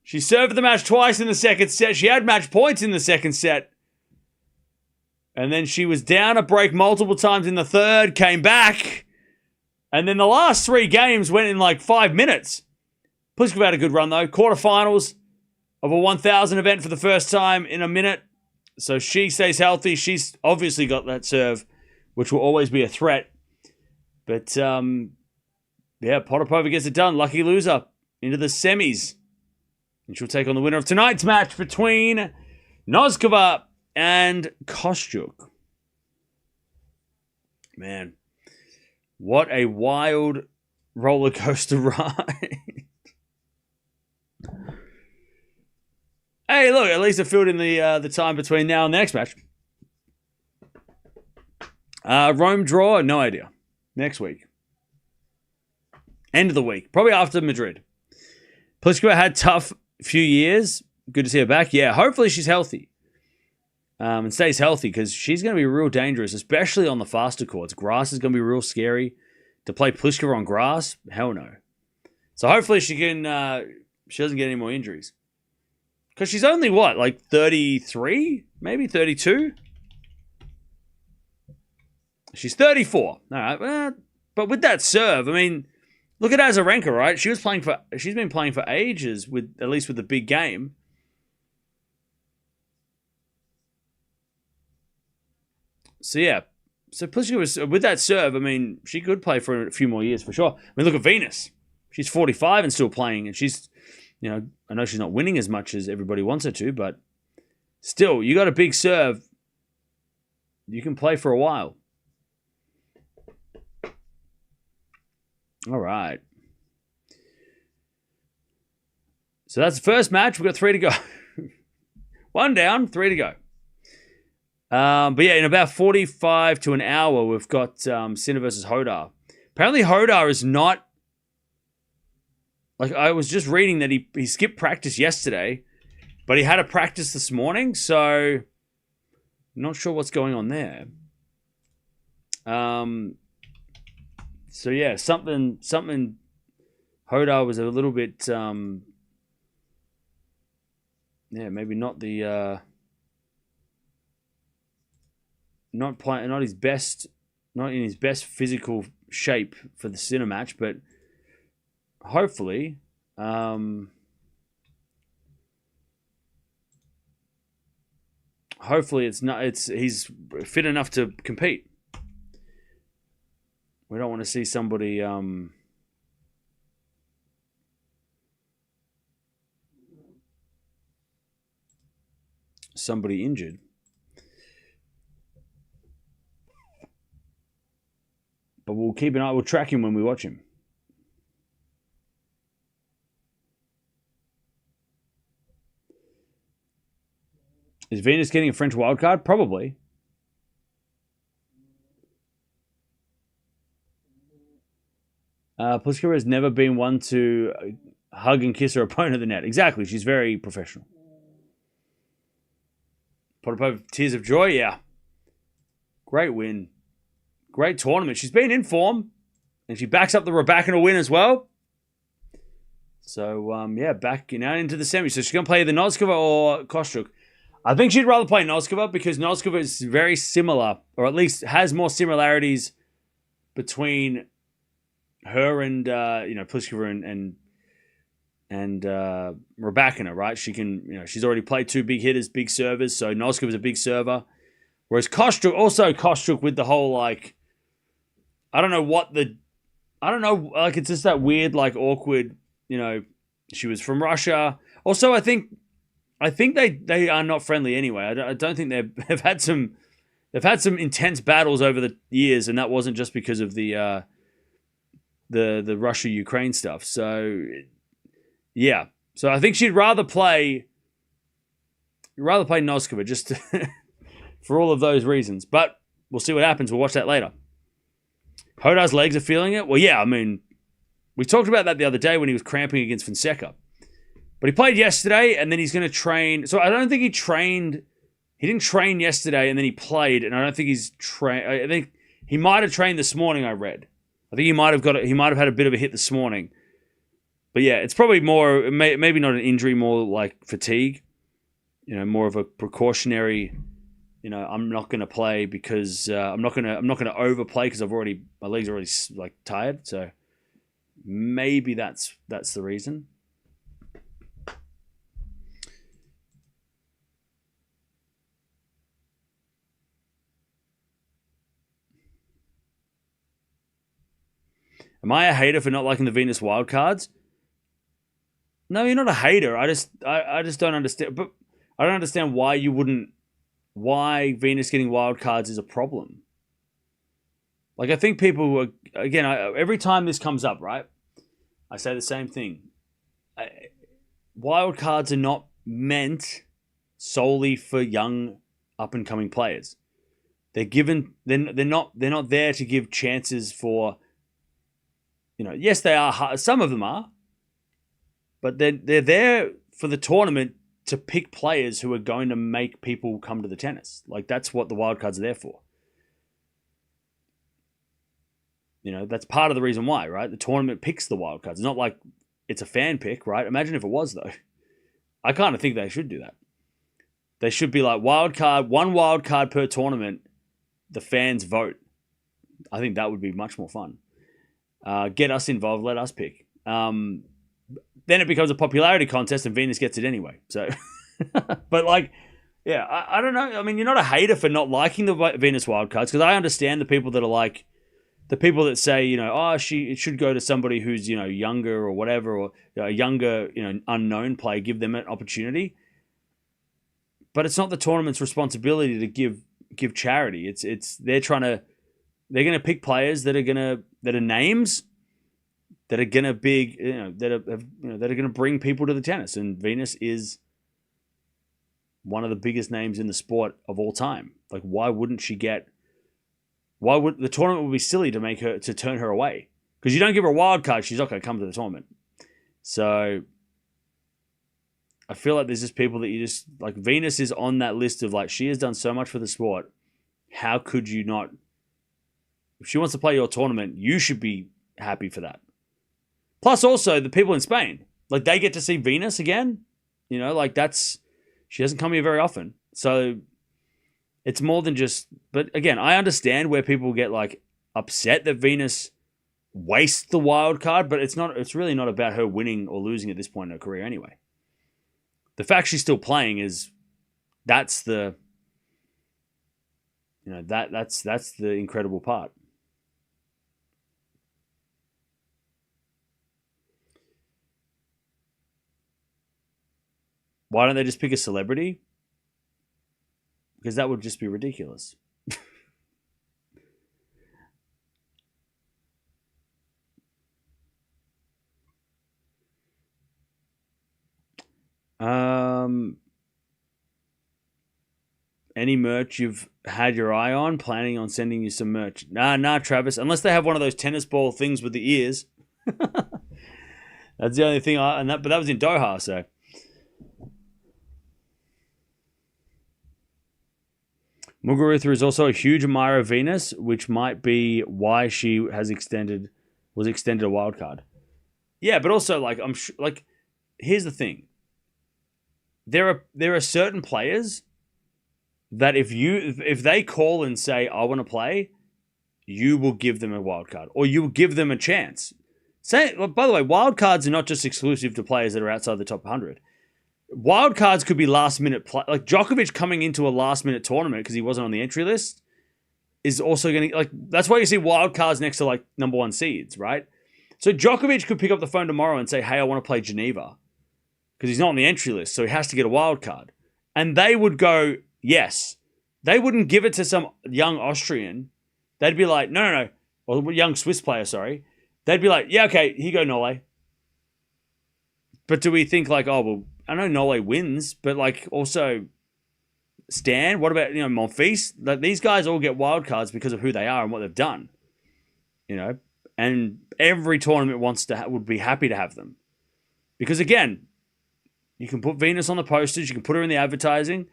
She served the match twice in the second set. She had match points in the second set. And then she was down a break multiple times in the third, came back. And then the last 3 games went in like 5 minutes. Pliskova had a good run though. Quarterfinals of a 1,000 event for the first time in a minute. So she stays healthy. She's obviously got that serve, which will always be a threat. But, yeah, Potapova gets it done. Lucky loser into the semis. And she'll take on the winner of tonight's match between Noskova and Kostyuk. Man, what a wild roller coaster ride. Hey, look, at least I filled in the time between now and the next match. Rome draw, no idea. Next week. End of the week. Probably after Madrid. Pliskova had tough few years. Good to see her back. Yeah, hopefully she's healthy. And stays healthy because she's going to be real dangerous, especially on the faster courts. Grass is going to be real scary. To play Pliskova on grass, hell no. So hopefully she doesn't get any more injuries. Because she's only, what, like 33? Maybe 32? She's 34. All right. But with that serve, I mean, look at Azarenka, right? She's been playing for ages, at least with the big game. So, yeah. So Pliskova, with that serve, I mean, she could play for a few more years for sure. I mean, look at Venus. She's 45 and still playing, and she's, I know she's not winning as much as everybody wants her to, but still, you got a big serve. You can play for a while. All right. So that's the first match. We've got 3 to go. 1 down, 3 to go. But yeah, in about 45 to an hour, we've got Sinner versus Hodar. Apparently, Hodar is not... Like, I was just reading that he skipped practice yesterday, but he had a practice this morning, so I'm not sure what's going on there. So yeah, something Hodar was a little bit yeah, maybe not the not playing, not his best, not in his best physical shape for the Sinner match, but hopefully, hopefully it's not. He's fit enough to compete. We don't want to see somebody somebody injured. But we'll keep an eye. We'll track him when we watch him. Is Venus getting a French wildcard? Probably. Pliskova has never been one to hug and kiss her opponent at the net. Exactly. She's very professional. Potapova, tears of joy? Yeah. Great win. Great tournament. She's been in form. And she backs up the Raducanu win as well. So, yeah, back now into the semi. So she's going to play either Noskova or Kostyuk. I think she'd rather play Noskova because Noskova is very similar, or at least has more similarities between her and Pliskova and Raducanu, right? She can, she's already played two big hitters, big servers, so Noskova's a big server. Whereas Kostyuk with the whole like, it's just that weird like awkward, she was from Russia. Also, I think they are not friendly anyway. I don't think they've had some intense battles over the years, and that wasn't just because of the Russia-Ukraine stuff. So yeah, so I think she'd rather play Noskova just to, for all of those reasons. But we'll see what happens. We'll watch that later. Hodar's legs are feeling it. Well, yeah, I mean, we talked about that the other day when he was cramping against Fonseca. But he played yesterday, and then he's going to train. So I don't think he trained. He didn't train yesterday, and then he played. And I don't think he's trained. I think he might have trained this morning. I read. I think he might have had a bit of a hit this morning. But yeah, it's probably more maybe not an injury, more like fatigue. More of a precautionary. I'm not going to play because I'm not going to overplay because my legs are already like tired. So maybe that's the reason. Am I a hater for not liking the Venus wildcards? No, you're not a hater. I just don't understand. But I don't understand why why Venus getting wildcards is a problem. Like, I think people who are, again, every time this comes up, right, I say the same thing. Wildcards are not meant solely for young up-and-coming players. They're not there to give chances for, yes, they are. Some of them are, but they're there for the tournament to pick players who are going to make people come to the tennis. Like, that's what the wildcards are there for. That's part of the reason why, right? The tournament picks the wildcards. It's not like it's a fan pick, right? Imagine if it was, though. I kind of think they should do that. They should be like one wildcard per tournament, the fans vote. I think that would be much more fun. Get us involved, let us pick. Then it becomes a popularity contest and Venus gets it anyway. So, but like, yeah, I don't know. I mean, you're not a hater for not liking the Venus wildcards because I understand the people that are like, the people that say, it should go to somebody who's, younger or whatever, or a younger, unknown player, give them an opportunity. But it's not the tournament's responsibility to give charity. It's they're going to pick players that are names that are going to that are going to bring people to the tennis, and Venus is one of the biggest names in the sport of all time. Like, why would the tournament would be silly to turn her away? Because you don't give her a wild card, she's not going to come to the tournament. So I feel like there's just people that you just like. Venus is on that list of like, she has done so much for the sport. How could you not? If she wants to play your tournament, you should be happy for that. Plus, also the people in Spain, like, they get to see Venus again. Like, that's She doesn't come here very often. So it's more than just... But again, I understand where people get like upset that Venus wastes the wild card, but it's really not about her winning or losing at this point in her career anyway. The fact she's still playing that's the incredible part. Why don't they just pick a celebrity? Because that would just be ridiculous. Any merch you've had your eye on? Planning on sending you some merch? Nah, Travis. Unless they have one of those tennis ball things with the ears. That's the only thing. But that was in Doha, so. Muguruza is also a huge admirer of Venus, which might be why she was extended a wild card. Yeah, but also like I'm sure, like here's the thing. There are certain players that if they call and say I want to play, you will give them a wild card or you will give them a chance. By the way, wild cards are not just exclusive to players that are outside the top 100. Wild cards could be last minute play. Like Djokovic coming into a last minute tournament because he wasn't on the entry list is also going to like. That's why you see wild cards next to like number one seeds, right? So Djokovic could pick up the phone tomorrow and say, "Hey, I want to play Geneva," because he's not on the entry list, so he has to get a wild card. And they would go, yes. They wouldn't give it to some young Austrian. They'd be like, no. Or young Swiss player, sorry. They'd be like, yeah, okay, here you go, Nole. But do we think like, oh, well, I know Nole wins, but like also Stan, what about, Monfils? Like these guys all get wild cards because of who they are and what they've done. And every tournament would be happy to have them. Because again, you can put Venus on the posters, you can put her in the advertising.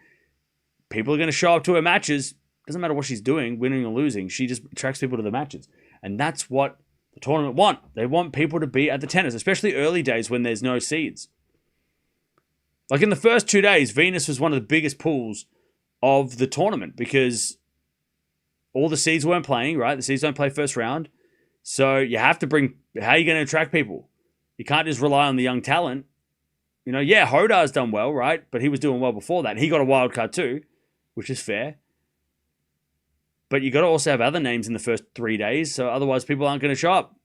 People are going to show up to her matches. Doesn't matter what she's doing, winning or losing. She just attracts people to the matches. And that's what the tournament want. They want people to be at the tennis, especially early days when there's no seeds. Like in the first 2 days, Venus was one of the biggest pools of the tournament because all the seeds weren't playing, right? The seeds don't play first round. So you have to how are you going to attract people? You can't just rely on the young talent. Hodar's done well, right? But he was doing well before that. And he got a wild card too, which is fair. But you got to also have other names in the first 3 days, so otherwise people aren't going to show up.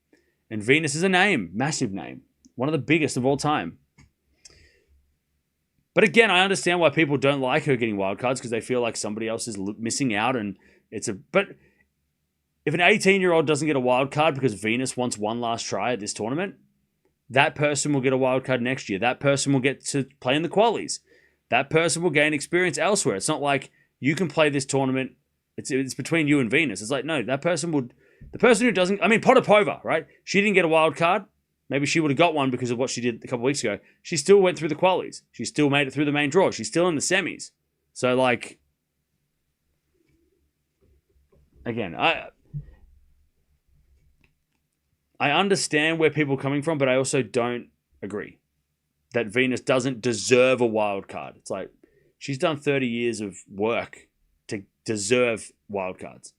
And Venus is a name, massive name, one of the biggest of all time. But again, I understand why people don't like her getting wild cards because they feel like somebody else is missing out, and But if an 18-year-old doesn't get a wild card because Venus wants one last try at this tournament, that person will get a wild card next year. That person will get to play in the qualies. That person will gain experience elsewhere. It's not like you can play this tournament. It's between you and Venus. It's like, no, the person who doesn't, Potapova, right? She didn't get a wild card. Maybe she would have got one because of what she did a couple of weeks ago. She still went through the qualies. She still made it through the main draw. She's still in the semis. So like, again, I understand where people are coming from, but I also don't agree that Venus doesn't deserve a wild card. It's like she's done 30 years of work to deserve wild cards.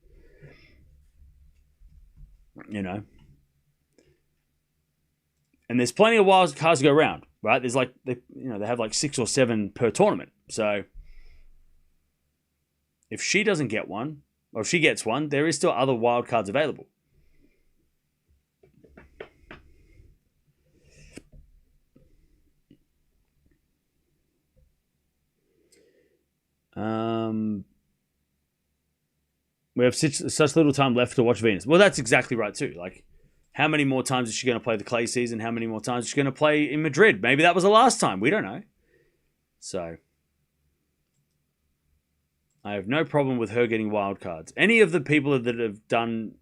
And there's plenty of wild cards to go around, right? There's like they have like 6 or 7 per tournament. So if she doesn't get one, or if she gets one, there is still other wild cards available. We have such little time left to watch Venus. Well, that's exactly right too. Like, how many more times is she going to play the clay season? How many more times is she going to play in Madrid? Maybe that was the last time. We don't know. So, I have no problem with her getting wild cards. Any of the people that have done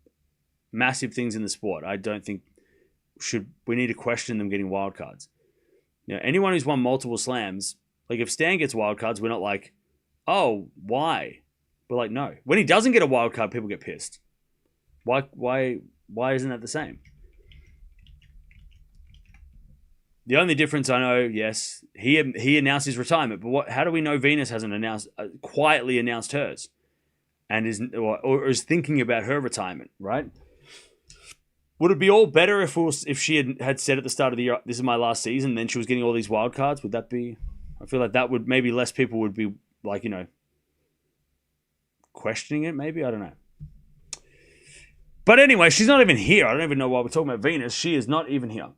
massive things in the sport, I don't think we need to question them getting wild cards. Anyone who's won multiple slams, like if Stan gets wild cards, we're not like, oh, why? We're like, no. When he doesn't get a wild card, people get pissed. Why isn't that the same? The only difference I know, yes, he announced his retirement, but how do we know Venus hasn't quietly announced hers, and is thinking about her retirement, right? Would it be all better if she had said at the start of the year, this is my last season, then she was getting all these wild cards? Would that be? I feel like that would maybe less people would be like, questioning it. Maybe, I don't know. But anyway, she's not even here. I don't even know why we're talking about Venus. She is not even here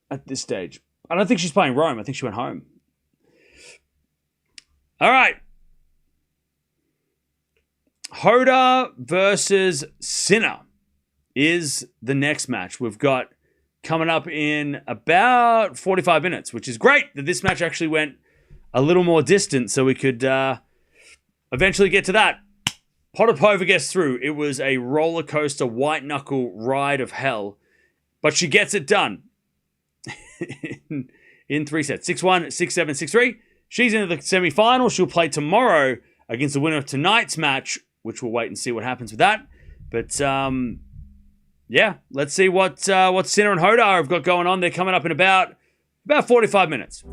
at this stage. I don't think she's playing Rome. I think she went home. All right. Hoda versus Sinner is the next match we've got coming up in about 45 minutes, which is great that this match actually went a little more distant so we could eventually get to that. Potapova gets through. It was a roller coaster, white knuckle ride of hell, but she gets it done in 3 sets. 6-1, 6-7, 6-3. She's into the semi-final. She'll play tomorrow against the winner of tonight's match, which we'll wait and see what happens with that. But yeah, let's see what Sinner and Hoda have got going on. They're coming up in about 45 minutes.